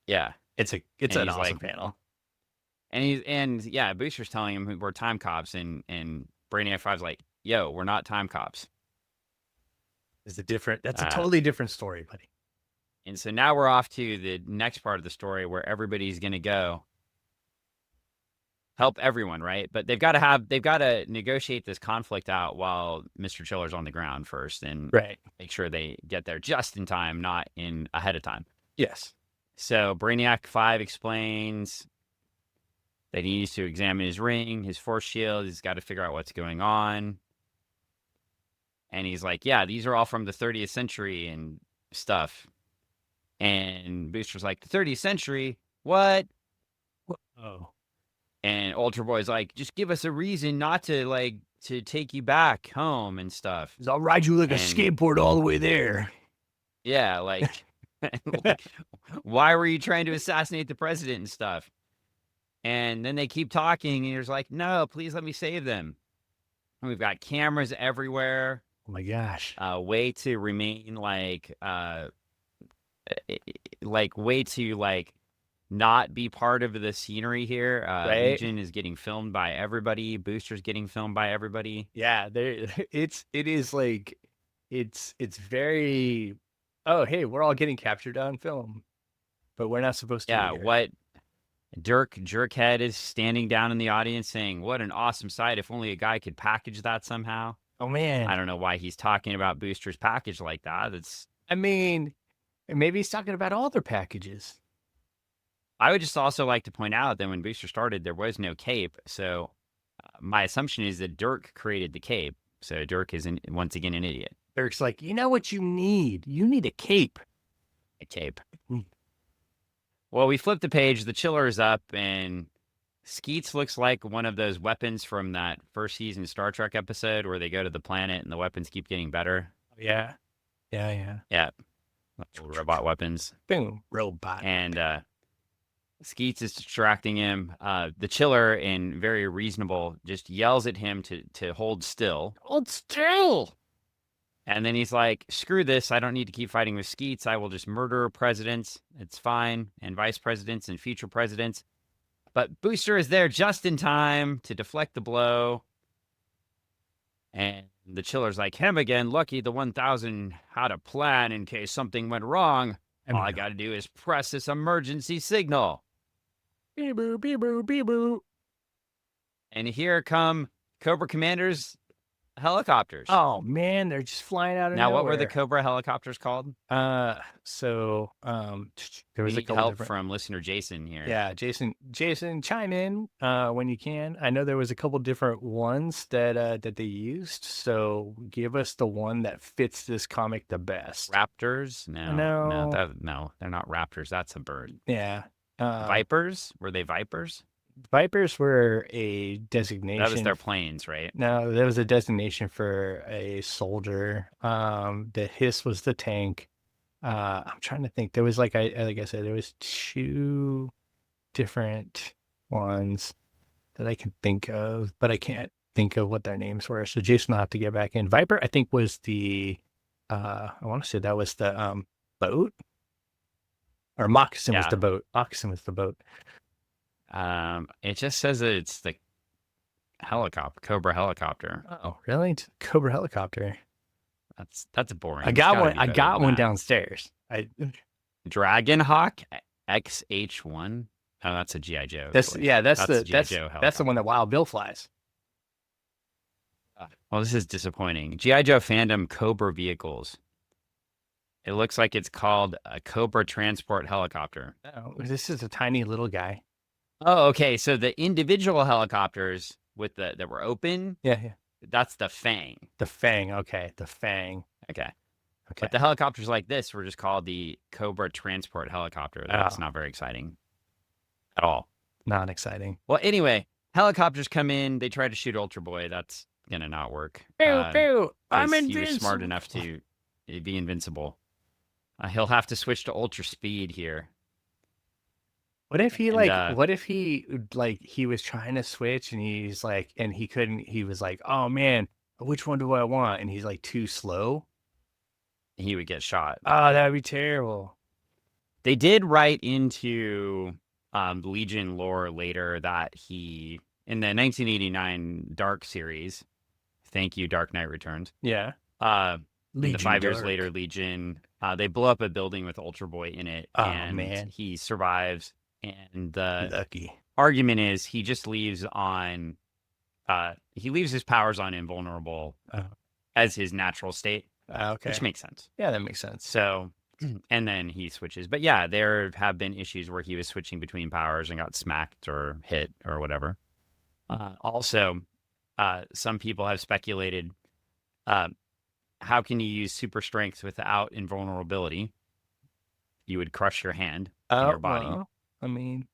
Yeah. It's an awesome panel. And Booster's telling him we're time cops, and Brainiac 5's like, yo, we're not time cops. That's a totally different story, buddy. And so now we're off to the next part of the story where everybody's going to go help everyone, right? But they've got to negotiate this conflict out while Mr. Chiller's on the ground first, and make sure they get there just in time, not ahead of time. Yes. So Brainiac 5 explains that he needs to examine his ring, his force shield. He's got to figure out what's going on. And he's like, yeah, these are all from the 30th century and stuff. And Booster's like, the 30th century? What? Oh. And Ultra Boy's like, just give us a reason not to, to take you back home and stuff. I'll ride you like a skateboard all the way there. Yeah, why were you trying to assassinate the president and stuff? And then they keep talking, and he's like, no, please let me save them. And we've got cameras everywhere. Oh, my gosh. Way to remain, way to, not be part of the scenery here. Legion is getting filmed by everybody. Booster's getting filmed by everybody. Yeah, it's very, oh, hey, we're all getting captured on film, but we're not supposed to. Yeah, what Dirk Jerkhead is standing down in the audience saying, what an awesome sight. If only a guy could package that somehow. Oh, man. I don't know why he's talking about Booster's package like that. Maybe he's talking about all their packages. I would just also like to point out that when Booster started, there was no cape. So my assumption is that Dirk created the cape. So Dirk is, once again, an idiot. Dirk's like, you know what you need? You need a cape. A cape. Well, we flip the page. The Chiller is up, and Skeets looks like one of those weapons from that first season Star Trek episode where they go to the planet and the weapons keep getting better. Yeah. Yeah. Robot weapons. Boom. Robot. And Skeets is distracting him. The Chiller, in very reasonable, just yells at him to hold still. Hold still! And then he's like, screw this. I don't need to keep fighting with Skeets. I will just murder presidents. It's fine. And vice presidents and future presidents. But Booster is there just in time to deflect the blow. And the Chiller's like, him again. Lucky the 1000 had a plan in case something went wrong. All I got to do is press this emergency signal. Beep-boo, beep-boo, beep-boo. And here come Cobra Commander's helicopters. Oh, man, they're just flying out of nowhere. Now, what were the Cobra helicopters called? There was a couple help from listener Jason here. Yeah, Jason, chime in when you can. I know there was a couple different ones that they used, so give us the one that fits this comic the best. Raptors? No, they're not raptors. That's a bird. Yeah. Vipers? Were they Vipers? Vipers were a designation. That was their planes, right? No, that was a designation for a soldier. The Hiss was the tank. I'm trying to think. There was like I said, there was 2 different ones that I can think of, but I can't think of what their names were. So Jason will have to get back in. Viper, I think, was the I want to say that was the boat. Or Moccasin was the boat. Moccasin was the boat. It just says that it's the Cobra helicopter. Oh, really? It's Cobra helicopter. That's boring. I got one downstairs. Dragon Hawk XH1. Oh, that's a GI Joe. That's the GI Joe helicopter. That's the one that Wild Bill flies. Well, this is disappointing. GI Joe Fandom Cobra vehicles. It looks like it's called a Cobra transport helicopter. Oh, this is a tiny little guy. Oh, okay. So the individual helicopters with that were open. Yeah. That's the Fang. The Fang. Okay, the Fang. Okay. But the helicopters like this were just called the Cobra transport helicopter. That's not very exciting at all. Not exciting. Well, anyway, helicopters come in. They try to shoot Ultra Boy. That's gonna not work. Pew. I'm invincible. He was smart enough to be invincible. He'll have to switch to ultra speed here. What if he he was trying to switch and he's like, and he couldn't, he was like, oh man, which one do I want? And he's like too slow. He would get shot. Oh, that would be terrible. They did write into Legion lore later that he, in the 1989 Dark series, thank you, Dark Knight Returns. Yeah. The 5 years later, Legion, they blow up a building with Ultra Boy in it, and he survives. And the argument is he just leaves on, he leaves his powers on invulnerable as his natural state, which makes sense. Yeah, that makes sense. So, and then he switches. But yeah, there have been issues where he was switching between powers and got smacked or hit or whatever. Also, some people have speculated, how can you use super strength without invulnerability? You would crush your hand in your body. Well, I mean,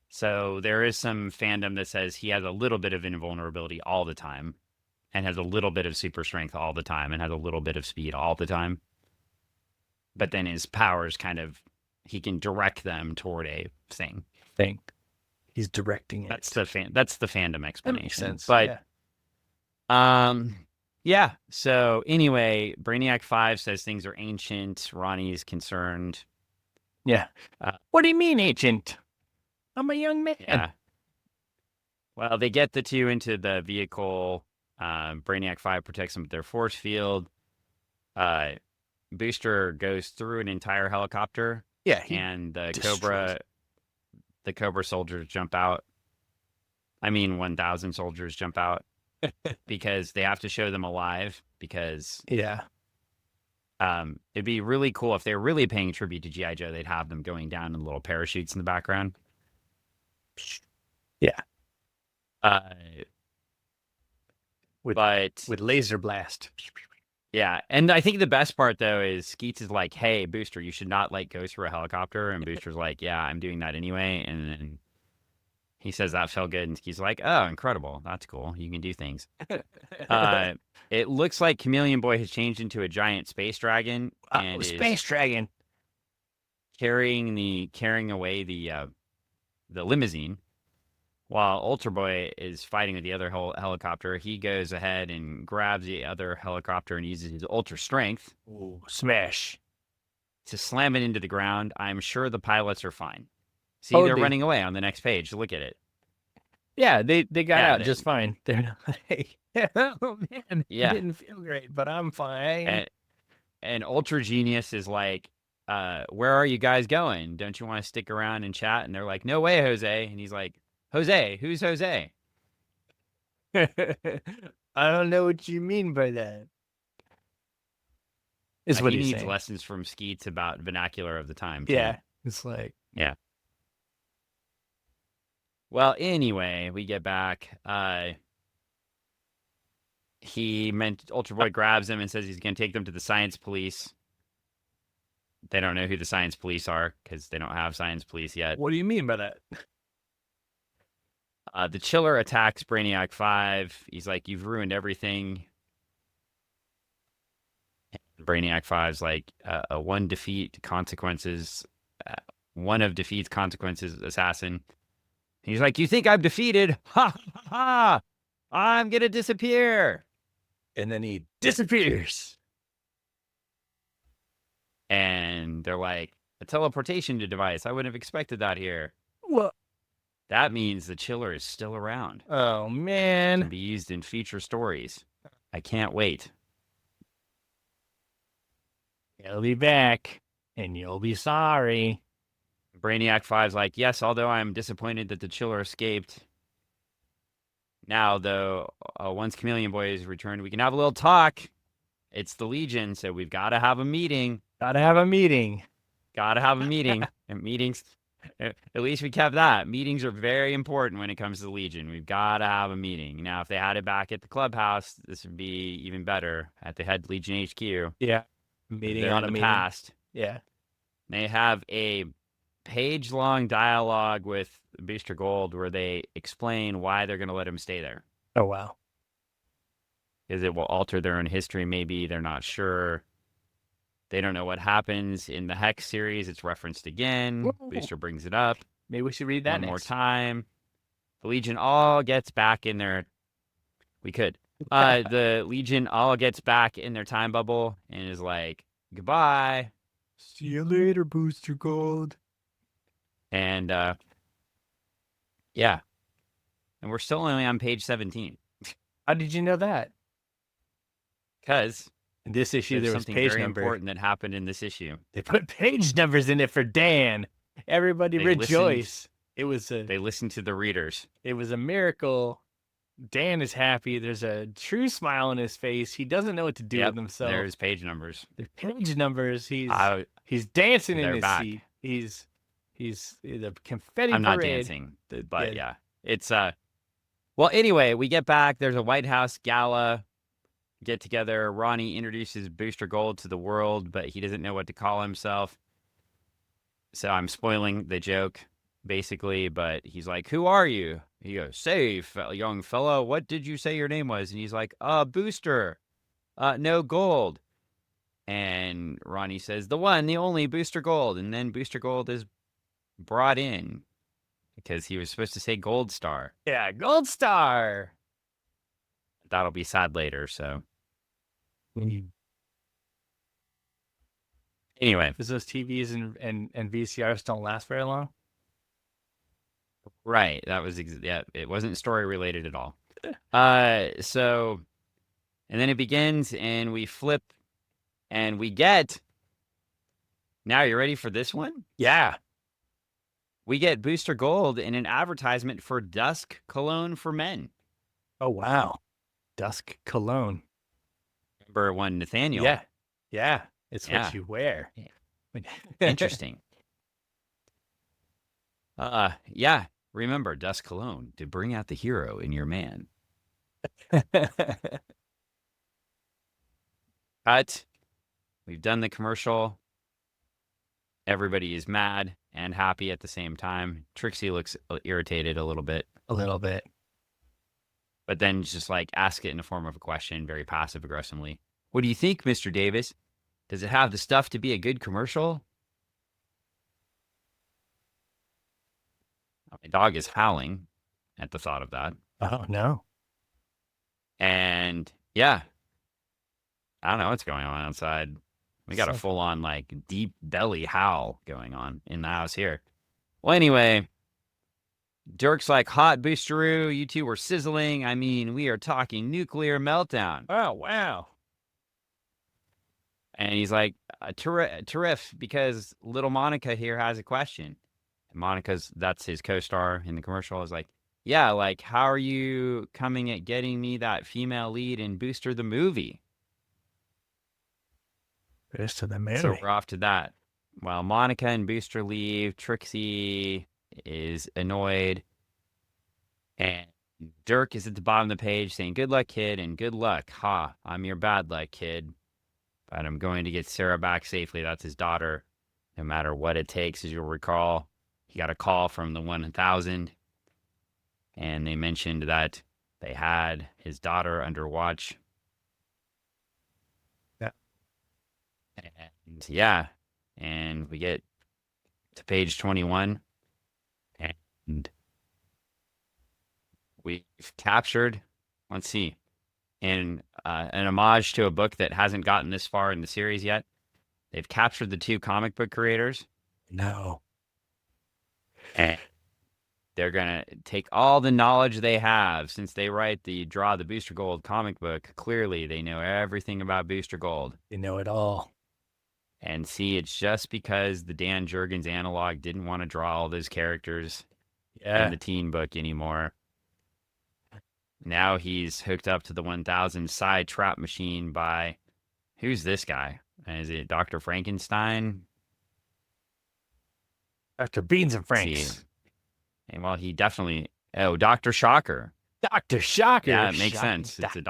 so there is some fandom that says he has a little bit of invulnerability all the time and has a little bit of super strength all the time and has a little bit of speed all the time. But then his powers he can direct them toward a thing. He's directing it. That's the fandom explanation. That makes sense. But yeah. So anyway, Brainiac 5 says things are ancient. Ronnie's concerned. Yeah. What do you mean, ancient? I'm a young man. Yeah. Well, they get the two into the vehicle. Brainiac 5 protects them with their force field. Booster goes through an entire helicopter. Yeah. And the Cobra soldiers jump out. 1,000 soldiers jump out. Because they have to show them alive, because it'd be really cool if they're really paying tribute to G.I. Joe. They'd have them going down in little parachutes in the background. Yeah. With laser blast. Yeah, and I think the best part though is Skeets is like, "Hey, Booster, you should not go through a helicopter," and Booster's like, "Yeah, I'm doing that anyway," and then he says that felt good, and Skeets like, "Oh, incredible! That's cool. You can do things." It looks like Chameleon Boy has changed into a giant space dragon, and space dragon carrying away the limousine, while Ultra Boy is fighting with the other helicopter. He goes ahead and grabs the other helicopter and uses his ultra strength, smash, to slam it into the ground. I'm sure the pilots are fine. See, they're running away on the next page. Look at it. Yeah, they got out just fine. They're not like, oh man, it didn't feel great, but I'm fine. And Ultra Genius is like, where are you guys going? Don't you want to stick around and chat? And they're like, no way, Jose. And he's like, Jose, who's Jose? I don't know what you mean by that. Is what he needs saying. Lessons from Skeets about vernacular of the time. Too. Yeah, it's like, yeah. Well, anyway, we get back. Ultra Boy grabs him and says he's going to take them to the science police. They don't know who the science police are because they don't have science police yet. What do you mean by that? The Chiller attacks Brainiac 5. He's like, "You've ruined everything." And Brainiac 5's like, one of defeat's consequences assassin. He's like, "You think I'm defeated? Ha ha ha! I'm gonna disappear." And then he disappears. And they're like, "A teleportation device. I wouldn't have expected that here." What? That means the Chiller is still around. Oh man! Can be used in future stories. I can't wait. He'll be back, and you'll be sorry. Brainiac 5's like, yes, although I'm disappointed that the Chiller escaped. Now, though, once Chameleon Boy is returned, we can have a little talk. It's the Legion, so we've got to have a meeting. Gotta have a meeting. Got to have a meeting. And meetings, at least we kept that. Meetings are very important when it comes to the Legion. We've got to have a meeting. Now, if they had it back at the clubhouse, this would be even better at the head Legion HQ. Yeah. Meeting They're on in a the meeting. past. Yeah. They have a page-long dialogue with Booster Gold where they explain why they're going to let him stay there. Oh, wow. Because it will alter their own history, maybe. They're not sure. They don't know what happens in the Hex series. It's referenced again. Whoa. Booster brings it up. Maybe we should read that one next. more time. The Legion all gets back in their... We could. The Legion all gets back in their time bubble and is like, goodbye. See you later, Booster Gold. And, yeah. And we're still only on page 17. How did you know that? Because in this issue, there was something page very number. important that happened in this issue. They put page numbers in it for Dan. Everybody rejoice. They listened to the readers. It was a miracle. Dan is happy. There's a true smile on his face. He doesn't know what to do with himself. There's page numbers. There's page numbers. He's dancing in his seat. He's the confetti I'm not parade. dancing, but yeah. It's well, anyway, we get back. There's a White House gala get together. Ronnie introduces Booster Gold to the world, but he doesn't know what to call himself. So I'm spoiling the joke, basically, but he's like, who are you? He goes, say, young fellow, what did you say your name was? And he's like, Booster. No, Gold. And Ronnie says, the one, the only Booster Gold. And then Booster Gold is brought in because he was supposed to say Gold Star. Yeah, Gold Star. That'll be sad later, so. Anyway. Because those TVs and VCRs don't last very long. Right. That was, it wasn't story related at all. So, and then it begins and we flip and we get, now you ready for this one? Yeah. We get Booster Gold in an advertisement for Dusk Cologne for Men. Oh, wow. Dusk Cologne. Remember one, Nathaniel? Yeah. Yeah. It's what you wear. Interesting. Yeah. Remember, Dusk Cologne, to bring out the hero in your man. Cut. We've done the commercial. Everybody is mad and happy at the same time. Trixie looks irritated a little bit. A little bit. But then just like ask it in the form of a question, very passive aggressively. What do you think, Mr. Davis? Does it have the stuff to be a good commercial? My dog is howling at the thought of that. Oh, no. And yeah, I don't know what's going on outside. We got a full-on, like, deep belly howl going on in the house here. Well, anyway, Dirk's like, hot boosteroo, you two were sizzling. I mean, we are talking nuclear meltdown. Oh, wow. And he's like, terrific, because little Monica here has a question. And Monica's, that's his co-star in the commercial, is like, yeah, like, how are you coming at getting me that female lead in Booster the movie? Booster the movie. So we're off to that. While Monica and Booster leave, Trixie is annoyed. And Dirk is at the bottom of the page saying, good luck, kid, and good luck. Ha, I'm your bad luck, kid. But I'm going to get Sarah back safely. That's his daughter. No matter what it takes, as you'll recall. He got a call from the 1000. And they mentioned that they had his daughter under watch. And yeah, and we get to page 21, and we've captured, let's see, in an homage to a book that hasn't gotten this far in the series yet. They've captured the two comic book creators. No. And they're going to take all the knowledge they have since they write the Draw the Booster Gold comic book. Clearly, they know everything about Booster Gold. They know it all. And see, it's just because the Dan Jurgens analog didn't want to draw all those characters in the teen book anymore. Now he's hooked up to the 1000 side trap machine by, who's this guy? Is it Dr. Frankenstein? Dr. Beans and Franks. See. And well, he definitely, Dr. Shocker. Dr. Shocker. Yeah, it makes sense. It's a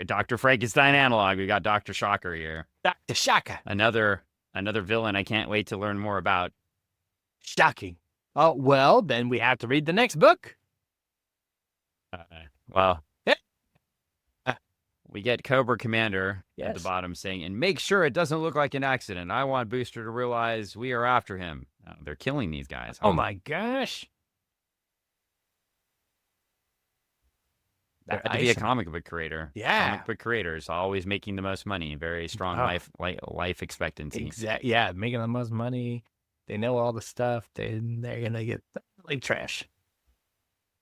Dr. Frankenstein analog. We got Dr. Shocker here. Dr. Shocker. Another villain I can't wait to learn more about. Shocking. Oh, well, then we have to read the next book. We get Cobra Commander at the bottom saying, and make sure it doesn't look like an accident. I want Booster to realize we are after him. They're killing these guys. Oh my gosh. That had to be a comic book creator. Yeah. Comic book creators always making the most money. Very strong life expectancy. Exactly. Yeah, making the most money. They know all the stuff. They're going to get like trash.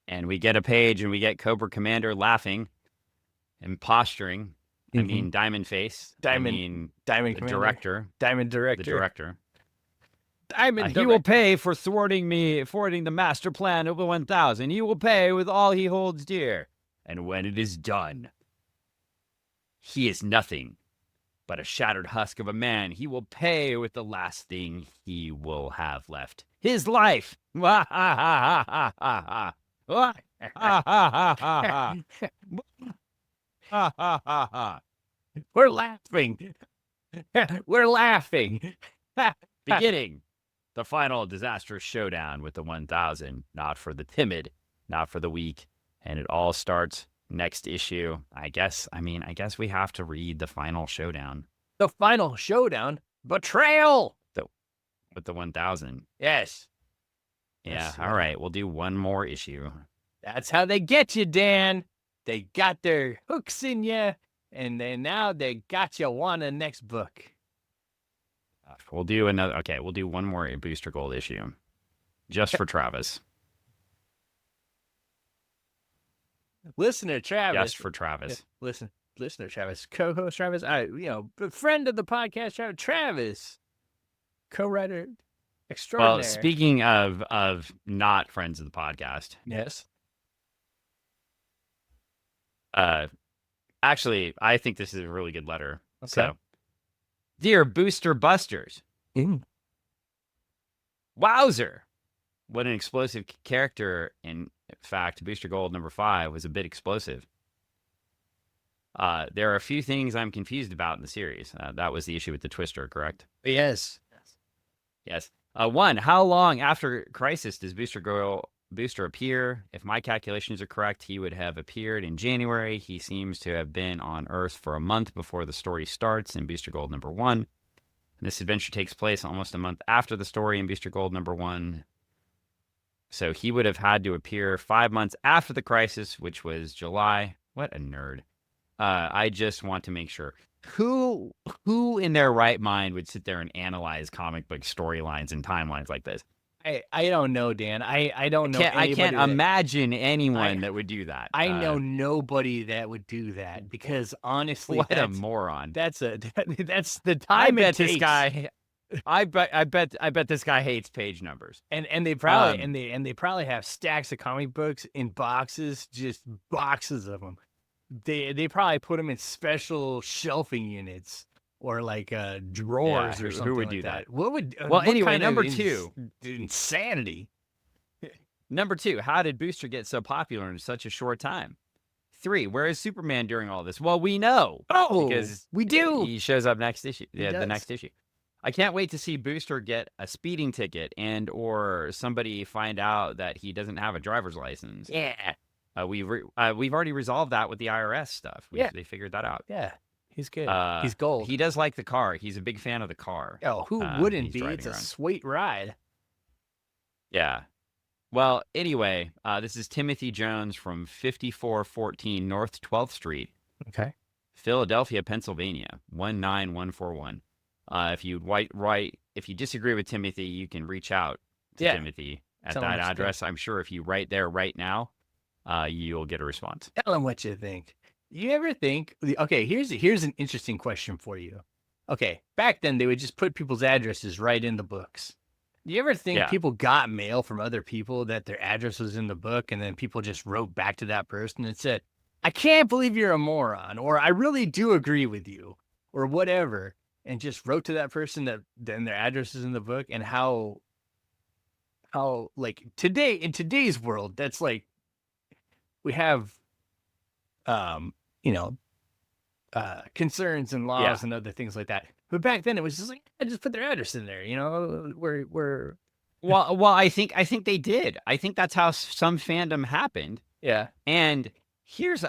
And we get a page and we get Cobra Commander laughing and posturing. I mean, Diamond Face. Diamond the director. Diamond Director. The director. Diamond He will pay for thwarting the master plan of the 1000. He will pay with all he holds dear. And when it is done, he is nothing but a shattered husk of a man. He will pay with the last thing he will have left. His life. Ha ha ha ha ha ha. Ha ha ha ha ha. Ha ha ha ha. We're laughing. We're laughing. Beginning the final disastrous showdown with the 1000. Not for the timid, not for the weak. And it all starts next issue. I guess we have to read the final showdown. The final showdown? Betrayal! With the 1000. Yes. Yeah, all right. We'll do one more issue. That's how they get you, Dan. They got their hooks in you, and now they got you on the next book. We'll do we'll do one more Booster Gold issue. Just for Travis. Listener Travis. Just for Travis. Listener Travis. Co-host Travis. Friend of the podcast, Travis. Co-writer extraordinary. Well, speaking of not friends of the podcast. Yes. Actually, I think this is a really good letter. Okay. So, dear Booster Busters. Wowzer. What an explosive character. In fact, Booster Gold number 5 was a bit explosive. There are a few things I'm confused about in the series. That was the issue with the Twister, correct? Yes. One, how long after Crisis does Booster appear? If my calculations are correct, he would have appeared in January. He seems to have been on Earth for a month before the story starts in Booster Gold number 1. This adventure takes place almost a month after the story in Booster Gold number 1. So he would have had to appear 5 months after the Crisis, which was July. What a nerd. I just want to make sure. Who in their right mind would sit there and analyze comic book storylines and timelines like this? I don't know, Dan. I don't know. I can't imagine anyone that would do that. I know nobody that would do that because honestly, what a moron. That's the time it takes. This guy. I bet this guy hates page numbers. And they probably they probably have stacks of comic books in boxes, just boxes of them. They probably put them in special shelving units or like drawers or something. Who would like do that? What would anyway, number 2, insanity. Number 2, how did Booster get so popular in such a short time? 3, where is Superman during all this? Well, we know. Because we do. He shows up next issue. The next issue. I can't wait to see Booster get a speeding ticket and or somebody find out that he doesn't have a driver's license. Yeah. We've already resolved that with the IRS stuff. They figured that out. Yeah. He's good. He's gold. He does like the car. He's a big fan of the car. Oh, who wouldn't be? It's a sweet ride. Yeah. Well, anyway, this is Timothy Jones from 5414 North 12th Street. Okay. Philadelphia, Pennsylvania, 19141. If you disagree with Timothy, you can reach out to Timothy at that address. I'm sure if you write there right now, you'll get a response. Tell him what you think. You ever think? Okay, here's an interesting question for you. okay, back then they would just put people's addresses right in the books. Do you ever think people got mail from other people that their address was in the book, and then people just wrote back to that person and said, I can't believe you're a moron, or I really do agree with you, or whatever, and just wrote to that person that then their address is in the book? And how like today, in today's world, that's like we have you know, concerns and laws and other things like that. But back then it was just like, I just put their address in there, you know, we're Well, I think they did. I think that's how some fandom happened. yeah. And here's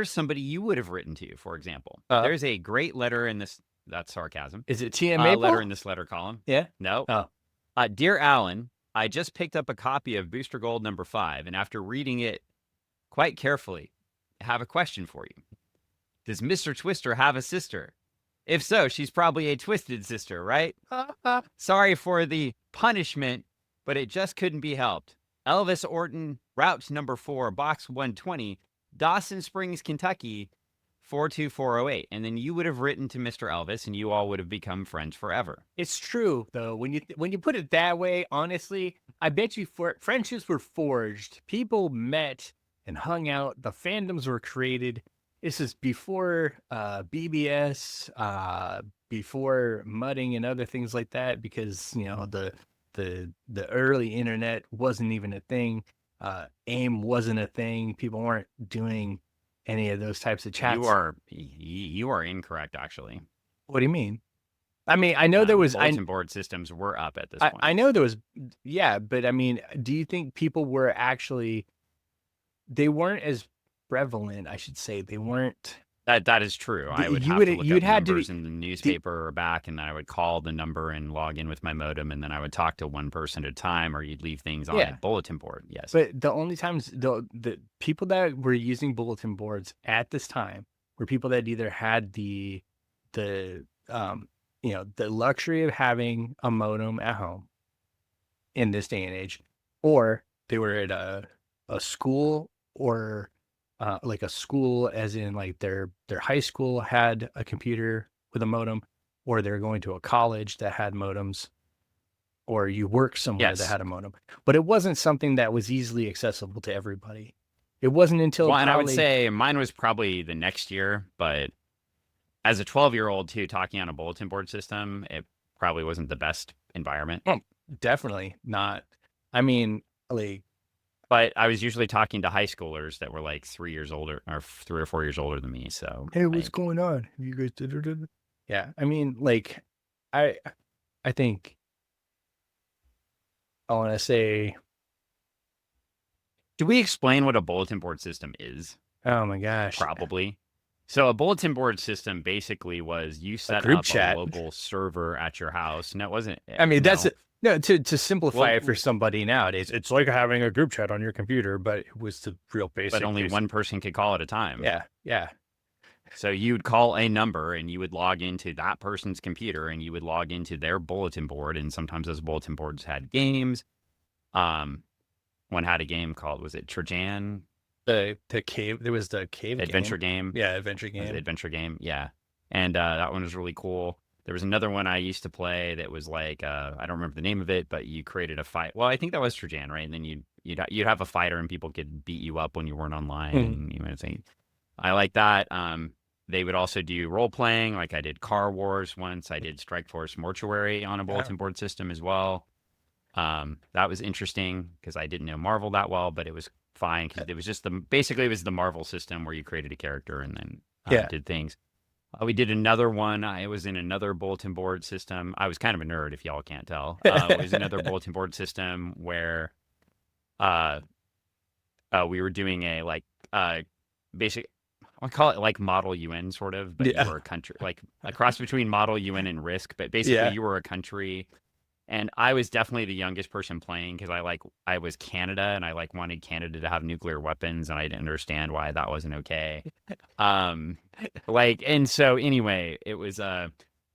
somebody you would have written to, for example. There's a great letter in this. That's sarcasm. Is it TM Maple? Letter in this letter column? Yeah. No. Oh. Dear Alan, I just picked up a copy of Booster Gold number 5, and after reading it quite carefully, I have a question for you. Does Mr. Twister have a sister? If so, she's probably a twisted sister, right? Sorry for the punishment, but it just couldn't be helped. Elvis Orton, route number 4, box 120, Dawson Springs, Kentucky, 42408. And then you would have written to Mr. Elvis, and you all would have become friends forever. It's true, though. When you put it that way, honestly, I bet you friendships were forged. People met and hung out. The fandoms were created. This is before BBS, before mudding and other things like that, because the early internet wasn't even a thing. AIM wasn't a thing. People weren't doing any of those types of chats. You are incorrect, actually. What do you mean? I mean, I know there was bulletin board systems were up at this point. I know there was, yeah, but I mean, do you think people were actually? They weren't as prevalent, I should say. They weren't. That is true. I would have to look up numbers in the newspaper or back, and then I would call the number and log in with my modem, and then I would talk to one person at a time, or you'd leave things on a bulletin board. Yes. But the only times the people that were using bulletin boards at this time were people that either had the luxury of having a modem at home in this day and age, or they were at a school, or like a school as in like their high school had a computer with a modem, or they're going to a college that had modems, or you work somewhere that had a modem. But it wasn't something that was easily accessible to everybody. It wasn't until and I would say mine was probably the next year, but as a 12-year-old too, talking on a bulletin board system, it probably wasn't the best environment. Oh, definitely not. I mean, like, but I was usually talking to high schoolers that were like 3 years older, or 3 or 4 years older than me. So, hey, what's going on? You guys did? Yeah, I mean, like, I think I want to say. Do we explain what a bulletin board system is? Oh my gosh, probably. So a bulletin board system basically was you set up a local server at your house, and it wasn't. I mean, that's it. No, to simplify it for somebody nowadays, it's like having a group chat on your computer, but it was the real basic. But only one person could call at a time. Yeah. So you'd call a number, and you would log into that person's computer, and you would log into their bulletin board, and sometimes those bulletin boards had games. One had a game called, was it Trojan? The cave. There was the cave adventure game. Yeah, adventure game. Adventure game. Yeah, and that one was really cool. There was another one I used to play that was like I don't remember the name of it, but you created a fight. Well, I think that was Trojan, right? And then you'd have a fighter, and people could beat you up when you weren't online. And you would say, I like that. They would also do role playing, like I did Car Wars once. I did Strike Force Mortuary on a bulletin board system as well. That was interesting because I didn't know Marvel that well, but it was fine because it was just basically it was the Marvel system where you created a character and then did things. We did another one. I was in another bulletin board system. I was kind of a nerd, if y'all can't tell. It was another bulletin board system where we were doing a basic, I call it like Model UN sort of, but you were a country, like a cross between Model UN and Risk. But basically, you were a country. And I was definitely the youngest person playing because I was Canada, and I wanted Canada to have nuclear weapons, and I didn't understand why that wasn't okay. And so anyway, it was there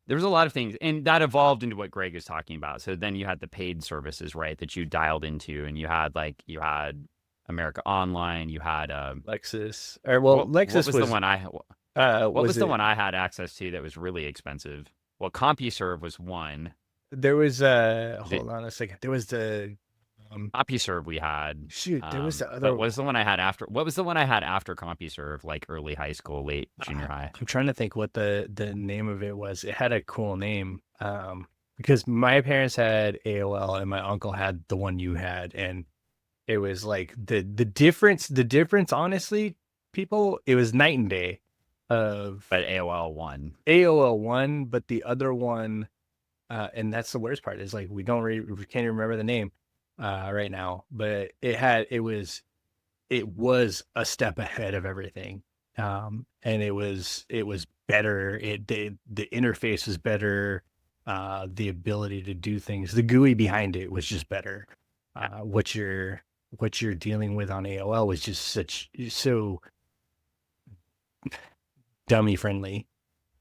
was a lot of things, and that evolved into what Greg is talking about. So then you had the paid services, right, that you dialed into, and you had America Online, you had Lexus, or Lexus was the one I what was the one I had access to that was really expensive? Well, CompuServe was one. There was hold on a second. There was the CompuServe we had. shoot. There was the But other. what was the one I had after? What was the one I had after CompuServe? Like early high school, late junior high. I'm trying to think what the name of it was. It had a cool name. Because my parents had AOL and my uncle had the one you had, and it was like the difference. The difference, honestly, people, it was night and day. But AOL won, but the other one, and that's the worst part, is like we can't even remember the name right now, but it was a step ahead of everything, and it was better. The interface was better, the ability to do things, the GUI behind it was just better. What you're dealing with on AOL was just so dummy friendly.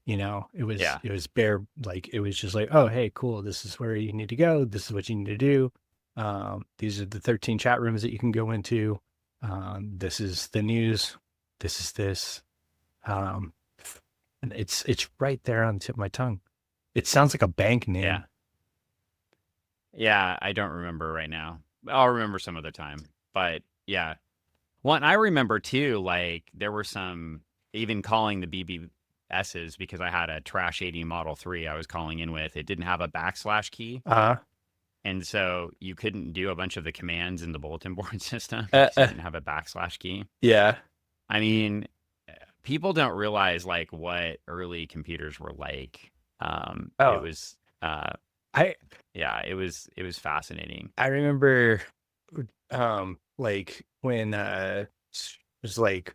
It was bare, like, it was just like, oh, hey, cool, this is where you need to go, this is what you need to do, these are the 13 chat rooms that you can go into, this is the news, this is this, and it's right there on the tip of my tongue. It sounds like a bank name. Yeah, I don't remember right now. I'll remember some other time. But yeah, one I remember too, like there were some, even calling the BBSs, because I had a trash 80 Model 3 I was calling in with. It didn't have a / key. And so you couldn't do a bunch of the commands in the bulletin board system because you didn't have a / key. Yeah. I mean, people don't realize like what early computers were like. It was it was fascinating. I remember like when it was like,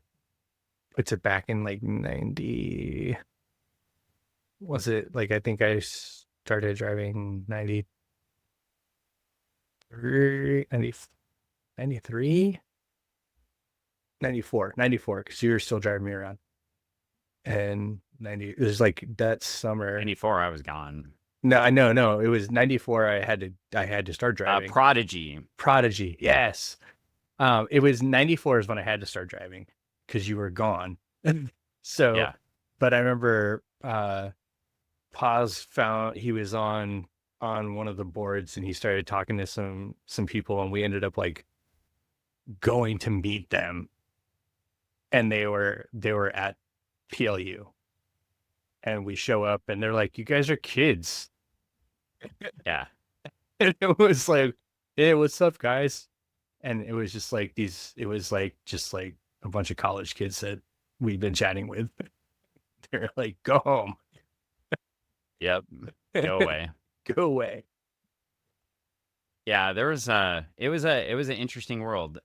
what's it, back in like 90, was it like, I think I started driving 93 94 because you were still driving me around, and 90, it was like that summer. 94 I was gone. No, I know, no, it was 94 I had to start driving. Prodigy, yes. It was 94 is when I had to start driving because you were gone. So yeah. But I remember Paz found, he was on one of the boards, and he started talking to some people, and we ended up like going to meet them, and they were at PLU, and we show up, and they're like, you guys are kids. Yeah. And it was like, hey, what's up, guys? And it was just like it was like just like a bunch of college kids that we've been chatting with. They're like, go home. Yep. Go away. Go away. Yeah, there was it was an interesting world.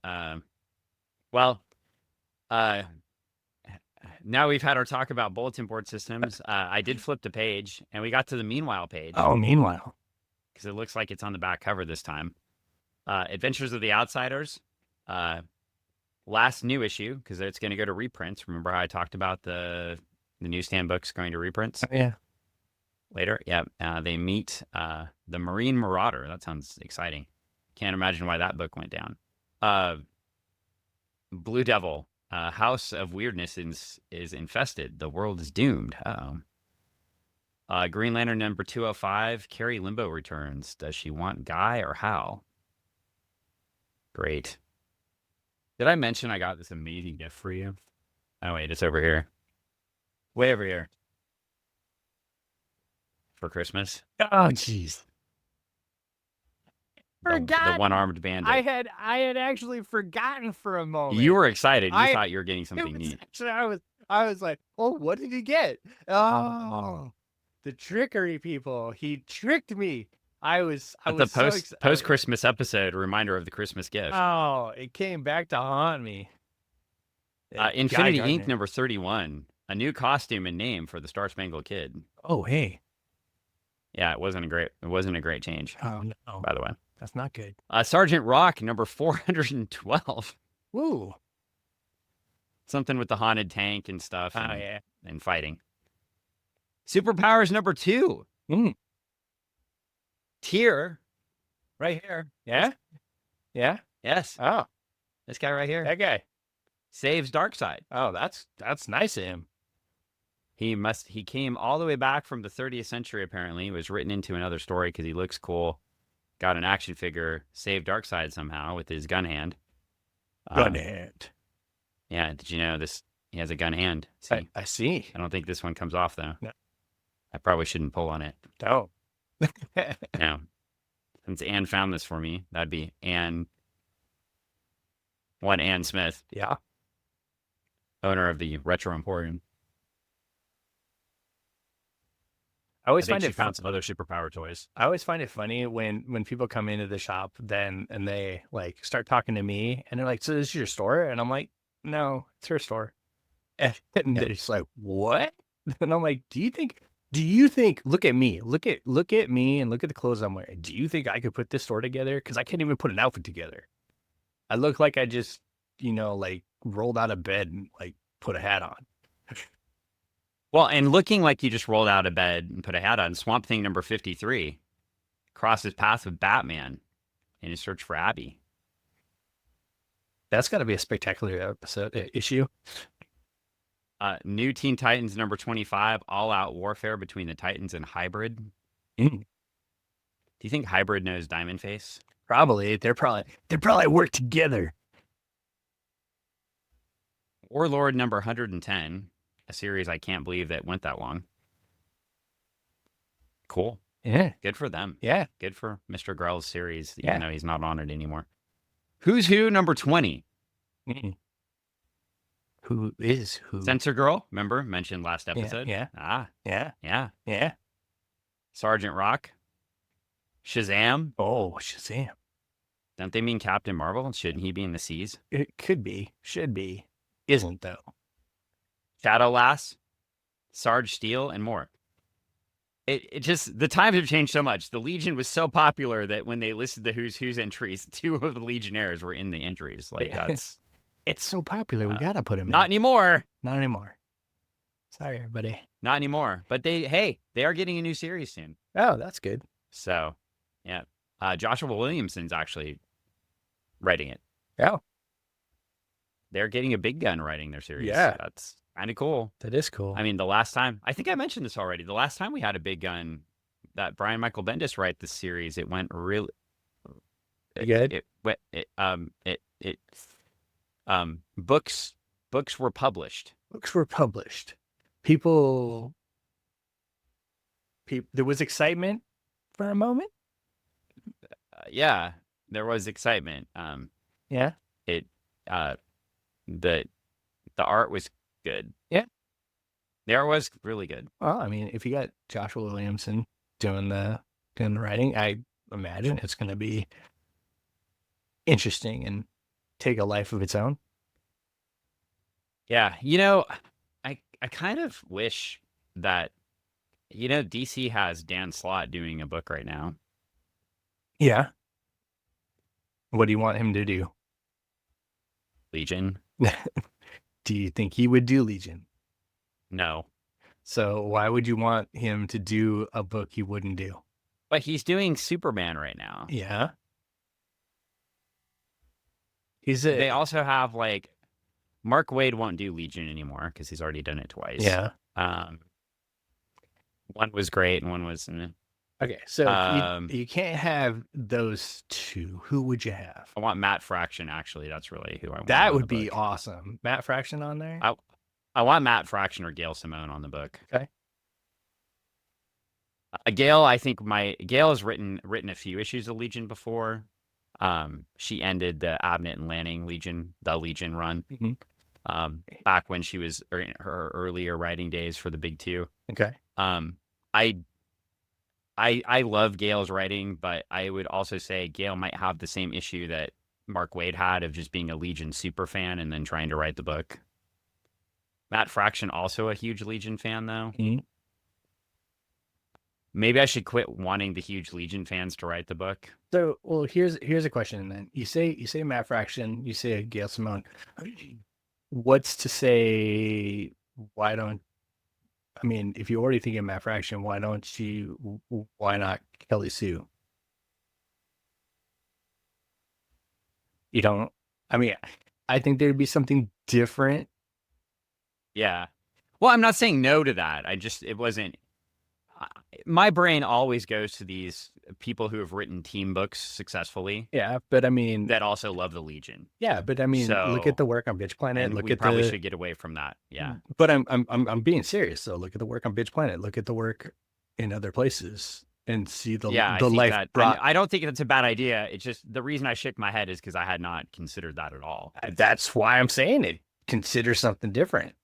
Now we've had our talk about bulletin board systems. I did flip the page, and we got to the Meanwhile page. Oh, Meanwhile. Because it looks like it's on the back cover this time. Adventures of the Outsiders. Last new issue, because it's going to go to reprints. Remember how I talked about the newsstand books going to reprints? Yeah. Later. Yeah. They meet the Marine Marauder. That sounds exciting. Can't imagine why that book went down. Blue Devil. House of Weirdness is infested. The world is doomed. Green Lantern number 205. Carrie Limbo returns. Does she want Guy or Hal? Great. Did I mention I got this amazing gift for you? Oh, wait, it's over here. Way over here. For Christmas. Oh, jeez. The one-armed bandit. I had actually forgotten for a moment. You were excited. You thought you were getting something neat. Actually, I was like, oh, what did he get? Oh, the trickery people. He tricked me. I was the post-Christmas episode, a reminder of the Christmas gift. Oh, it came back to haunt me. Infinity Inc. number 31. A new costume and name for the Star Spangled Kid. Oh, hey. Yeah, it wasn't a great change. Oh, no. By the way. That's not good. Sergeant Rock number 412. Woo. Something with the haunted tank and stuff. Oh, yeah. And fighting. Superpowers number 2. Tier. Right here. Yeah? Yeah? Yes. Oh. This guy right here. That guy. Saves Darkseid. Oh, that's nice of him. He came all the way back from the 30th century, apparently. It was written into another story because he looks cool. Got an action figure, saved Darkseid somehow with his gun hand. Gun hand. Yeah, did you know this? He has a gun hand. See? I see. I don't think this one comes off, though. No. I probably shouldn't pull on it. No. No. Since Ann found this for me, that'd be Ann. One Ann Smith. Yeah. Owner of the Retro Emporium. I always find she found some other superpower toys. I always find it funny when people come into the shop and they like start talking to me and they're like, "So this is your store?" And I'm like, "No, it's her store." And they're just like, "What?" And I'm like, Do you think look at me and look at the clothes I'm wearing. Do you think I could put this store together? Because I can't even put an outfit together. I look like I just, like rolled out of bed and like put a hat on. Well, and looking like you just rolled out of bed and put a hat on, Swamp Thing number 53 crosses paths with Batman in his search for Abby. That's got to be a spectacular issue. New Teen Titans number 25, all-out warfare between the Titans and Hybrid. Do you think Hybrid knows Diamond Face? Probably. They're probably work together. Warlord number 110, a series I can't believe that went that long. Cool. Yeah. Good for them. Yeah. Good for Mr. Grell's series, even though he's not on it anymore. Who's Who number 20? Who is who? Sensor Girl, remember? Mentioned last episode. Yeah. Yeah. Sergeant Rock. Shazam. Oh, Shazam. Don't they mean Captain Marvel? Shouldn't he be in the seas? It could be. Should be. Isn't, though. Shadow Lass, Sarge Steel, and more. It just, the times have changed so much. The Legion was so popular that when they listed the Who's Who's entries, 2 of the Legionnaires were in the entries. Like, that's... It's so popular, we gotta put him in. Not anymore. Not anymore. Sorry, everybody. Not anymore. But they are getting a new series soon. Oh, that's good. So, yeah. Joshua Williamson's actually writing it. Yeah. They're getting a big gun writing their series. Yeah. That's kind of cool. That is cool. I mean, the last time, I think I mentioned this already. The last time we had a big gun that Brian Michael Bendis write this series, it went really good. Books were published. Books were published. People, there was excitement for a moment. Yeah, there was excitement. Yeah. The art was good. Yeah. The art was really good. Well, I mean, if you got Joshua Williamson doing the writing, I imagine it's going to be interesting and take a life of its own. Yeah. I kind of wish that, DC has Dan Slott doing a book right now. Yeah. What do you want him to do? Legion. Do you think he would do Legion? No. So why would you want him to do a book he wouldn't do? But he's doing Superman right now. Yeah. They also have Mark Waid won't do Legion anymore because he's already done it twice. Yeah. One was great and one was. Okay, so you can't have those two. Who would you have? I want Matt Fraction. Actually, that's really who I want. That would be awesome. Matt Fraction on there. I want Matt Fraction or Gail Simone on the book. Okay. Gail, I think Gail has written a few issues of Legion before. She ended the Abnett and Lanning Legion run. Mm-hmm. Back when she was in her earlier writing days for the Big Two. Okay. I love Gail's writing, but I would also say Gail might have the same issue that Mark Waid had of just being a Legion super fan and then trying to write the book. Matt Fraction, also a huge Legion fan, though. Mm-hmm. Maybe I should quit wanting the huge Legion fans to write the book. So, well, here's a question then. You say Matt Fraction, you say Gail Simone. What's to say if you're already thinking Matt Fraction, why not Kelly Sue? You don't, I think there'd be something different. Yeah. Well, I'm not saying no to that. It wasn't. My brain always goes to these people who have written team books successfully. Yeah, but I mean, that also love the Legion. Yeah, but I mean, look at the work on Bitch Planet. And look we at probably should get away from that. Yeah, but I'm being serious. So look at the work on Bitch Planet. Look at the work in other places and see the life brought. I don't think that's a bad idea. It's just the reason I shook my head is because I had not considered that at all. That's why I'm saying it. Consider something different.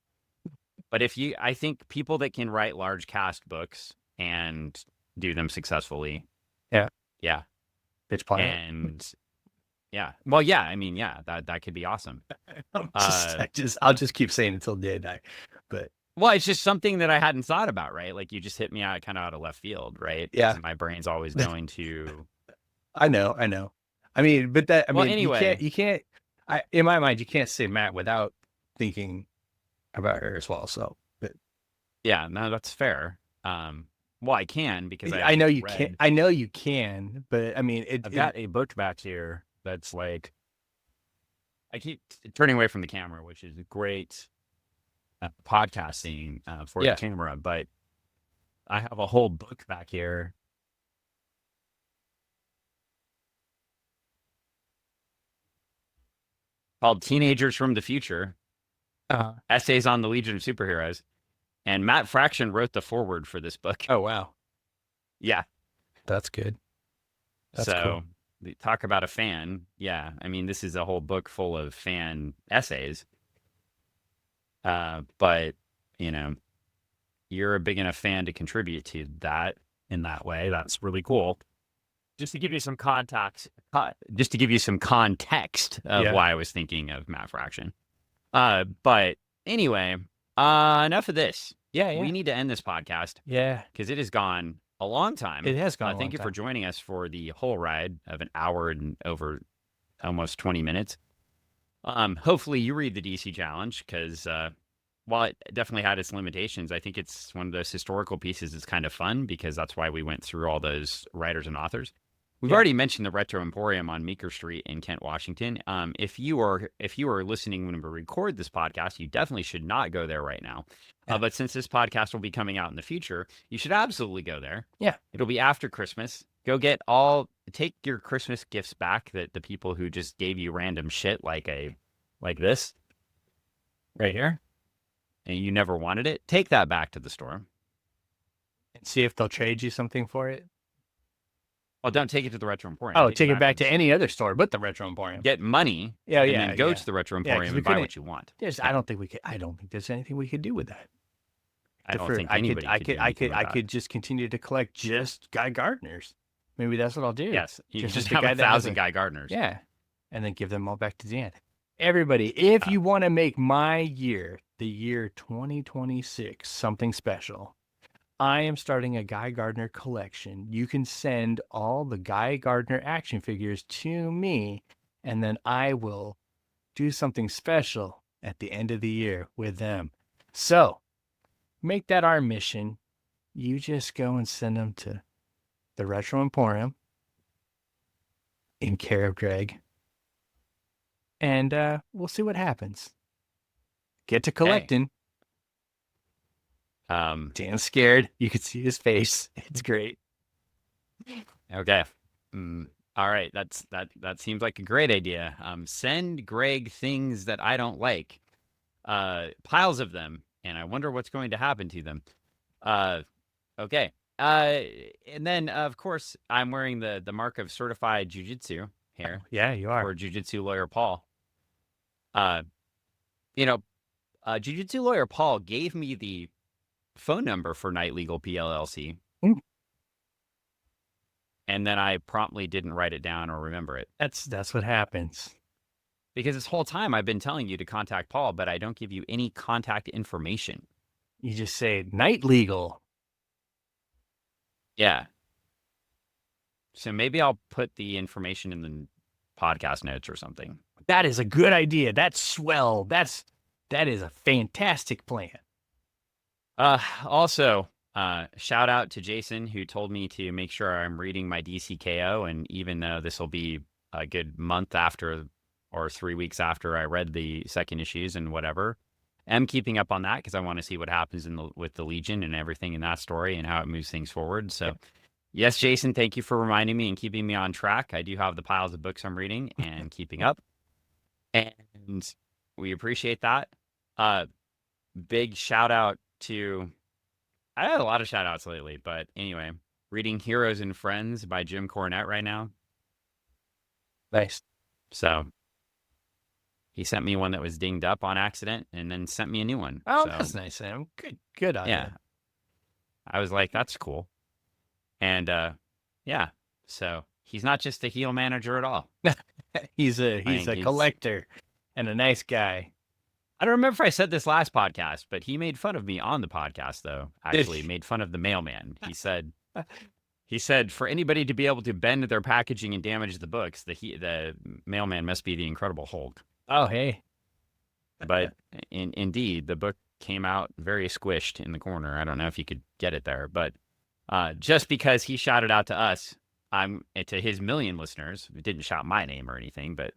But I think people that can write large cast books and do them successfully. Yeah. Bitch Planet. And yeah. Well, yeah. I mean, yeah, that could be awesome. I'll just keep saying it until the day I die. But well, it's just something that I hadn't thought about, right? Like you just hit me out kind of out of left field, right? Yeah. My brain's always going to. I know. I mean, but anyway, you can't. In my mind, you can't say Matt without thinking about her as well. So, but yeah, no, that's fair. Well, I can because I know you can. I know you can, but I mean, I've got a book back here that's like. I keep turning away from the camera, which is great podcasting for the camera, but I have a whole book back here. Called Teenagers from the Future, Essays on the Legion of Superheroes. And Matt Fraction wrote the foreword for this book. Oh, wow. Yeah. That's good. That's cool. Talk about a fan. Yeah. I mean, this is a whole book full of fan essays. But, you're a big enough fan to contribute to that in that way. That's really cool. Just to give you some context of why I was thinking of Matt Fraction. But anyway, enough of this. Yeah. We need to end this podcast. Yeah. Because it has gone a long time. It has gone a long time. Thank you for joining us for the whole ride of an hour and over almost 20 minutes. Hopefully you read the DC Challenge because while it definitely had its limitations, I think it's one of those historical pieces that's kind of fun because that's why we went through all those writers and authors. We've already mentioned the Retro Emporium on Meeker Street in Kent, Washington. If you are listening when we record this podcast, you definitely should not go there right now. But since this podcast will be coming out in the future, you should absolutely go there. Yeah. It'll be after Christmas. Take your Christmas gifts back that the people who just gave you random shit like this right here, and you never wanted it. Take that back to the store and see if they'll trade you something for it. Well, don't take it to the Retro Emporium. Oh, take it back to any other store but the Retro Emporium. Get money. And then go to the Retro Emporium and buy what you want. I don't think there's anything we could do with that. I don't think anybody I could just continue to collect just Guy Gardners. Maybe that's what I'll do. Yes, you just have 1,000 Guy Gardners. Yeah, and then give them all back to Dan. Everybody, if you want to make my year, the year 2026, something special, I am starting a Guy Gardner collection. You can send all the Guy Gardner action figures to me, and then I will do something special at the end of the year with them. So, make that our mission. You just go and send them to the Retro Emporium in care of Greg. And we'll see what happens. Get to collecting. Dan's scared. You can see his face. It's great. Okay. All right. That seems like a great idea. Send Greg things that I don't like. Piles of them. And I wonder what's going to happen to them. Okay. And then, of course, I'm wearing the mark of certified jiu-jitsu here. Yeah, you are. For jiu-jitsu lawyer Paul. Jiu-jitsu lawyer Paul gave me the phone number for Night Legal PLLC. And then I promptly didn't write it down or remember it. That's what happens. Because this whole time I've been telling you to contact Paul, but I don't give you any contact information. You just say Night Legal. Yeah. So maybe I'll put the information in the podcast notes or something. That is a good idea. That's swell. That is a fantastic plan. Also, shout out to Jason who told me to make sure I'm reading my DCKO. And even though this will be a good month after or 3 weeks after I read the second issues and whatever, am keeping up on that because I want to see what happens with the Legion and everything in that story and how it moves things forward. So, yes, Jason, thank you for reminding me and keeping me on track. I do have the piles of books I'm reading and keeping up, and we appreciate that. Big shout out to, I had a lot of shout outs lately, but anyway, reading Heroes and Friends by Jim Cornette right now. Nice. So he sent me one that was dinged up on accident and then sent me a new one. Oh, so, that's nice, Sam. Good on you. I was like, that's cool. And yeah, so he's not just a heel manager at all. he's a collector and a nice guy. I don't remember if I said this last podcast, but he made fun of me on the podcast, though. Actually, made fun of the mailman. He said for anybody to be able to bend their packaging and damage the books, the mailman must be the Incredible Hulk. Oh, hey. But indeed, the book came out very squished in the corner. I don't know if you could get it there, but just because he shouted out to us, to his million listeners, it didn't shout my name or anything, but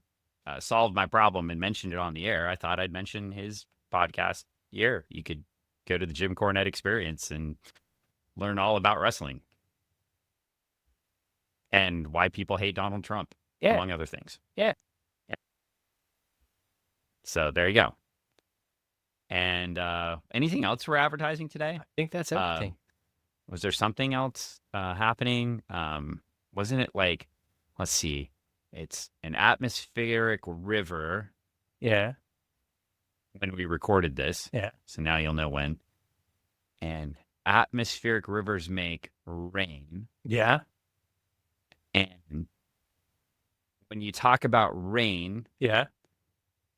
solved my problem and mentioned it on the air. I thought I'd mention his podcast here. You could go to the Jim Cornette Experience and learn all about wrestling and why people hate Donald Trump, among other things. Yeah. So there you go. And anything else we're advertising today? I think that's everything. Was there something else happening? Wasn't it like, let's see, it's an atmospheric river. Yeah. When we recorded this. Yeah. So now you'll know when. And atmospheric rivers make rain. Yeah. And when you talk about rain, yeah,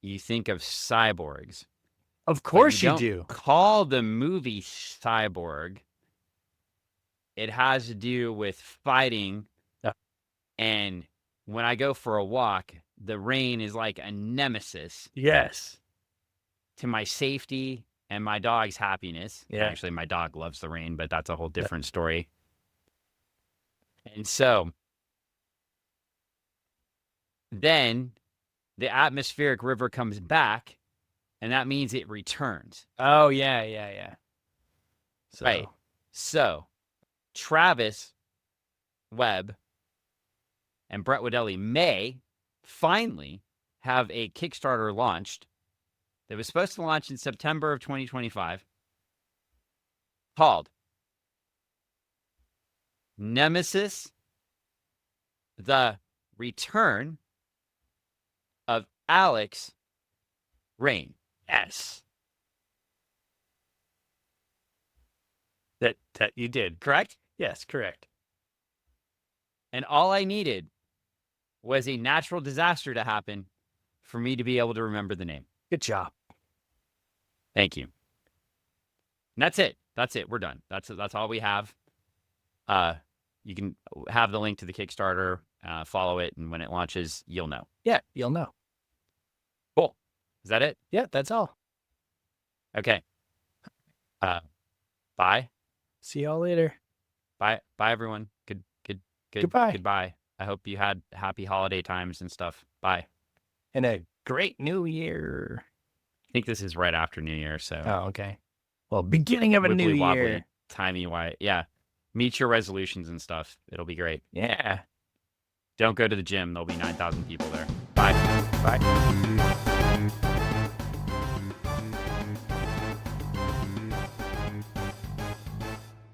you think of cyborgs. Of course you don't do. Call the movie Cyborg. It has to do with fighting. And when I go for a walk, the rain is like a nemesis. Yes. To my safety and my dog's happiness. Yeah. Actually, my dog loves the rain, but that's a whole different story. And so then the atmospheric river comes back, and that means it returns. Oh, yeah. So, right. So Travis Webb and Brett Wadelli may finally have a Kickstarter launched that was supposed to launch in September of 2025 called Nemesis, the Return of Alex Rain. Yes. That you did. Correct? Yes, correct. And all I needed was a natural disaster to happen for me to be able to remember the name. Good job. Thank you. And that's it. That's it. We're done. That's all we have. You can have the link to the Kickstarter, follow it, and when it launches, you'll know. Yeah, you'll know. Cool. Is that it? Yeah, that's all. Okay. Bye. See y'all later. Bye, everyone. Goodbye. Goodbye. I hope you had happy holiday times and stuff. Bye. And a great new year. I think this is right after New Year, so. Oh, okay. Well, beginning of a new year. Timey-wise. Yeah. Meet your resolutions and stuff. It'll be great. Yeah. Don't go to the gym. There'll be 9,000 people there. Bye. Bye.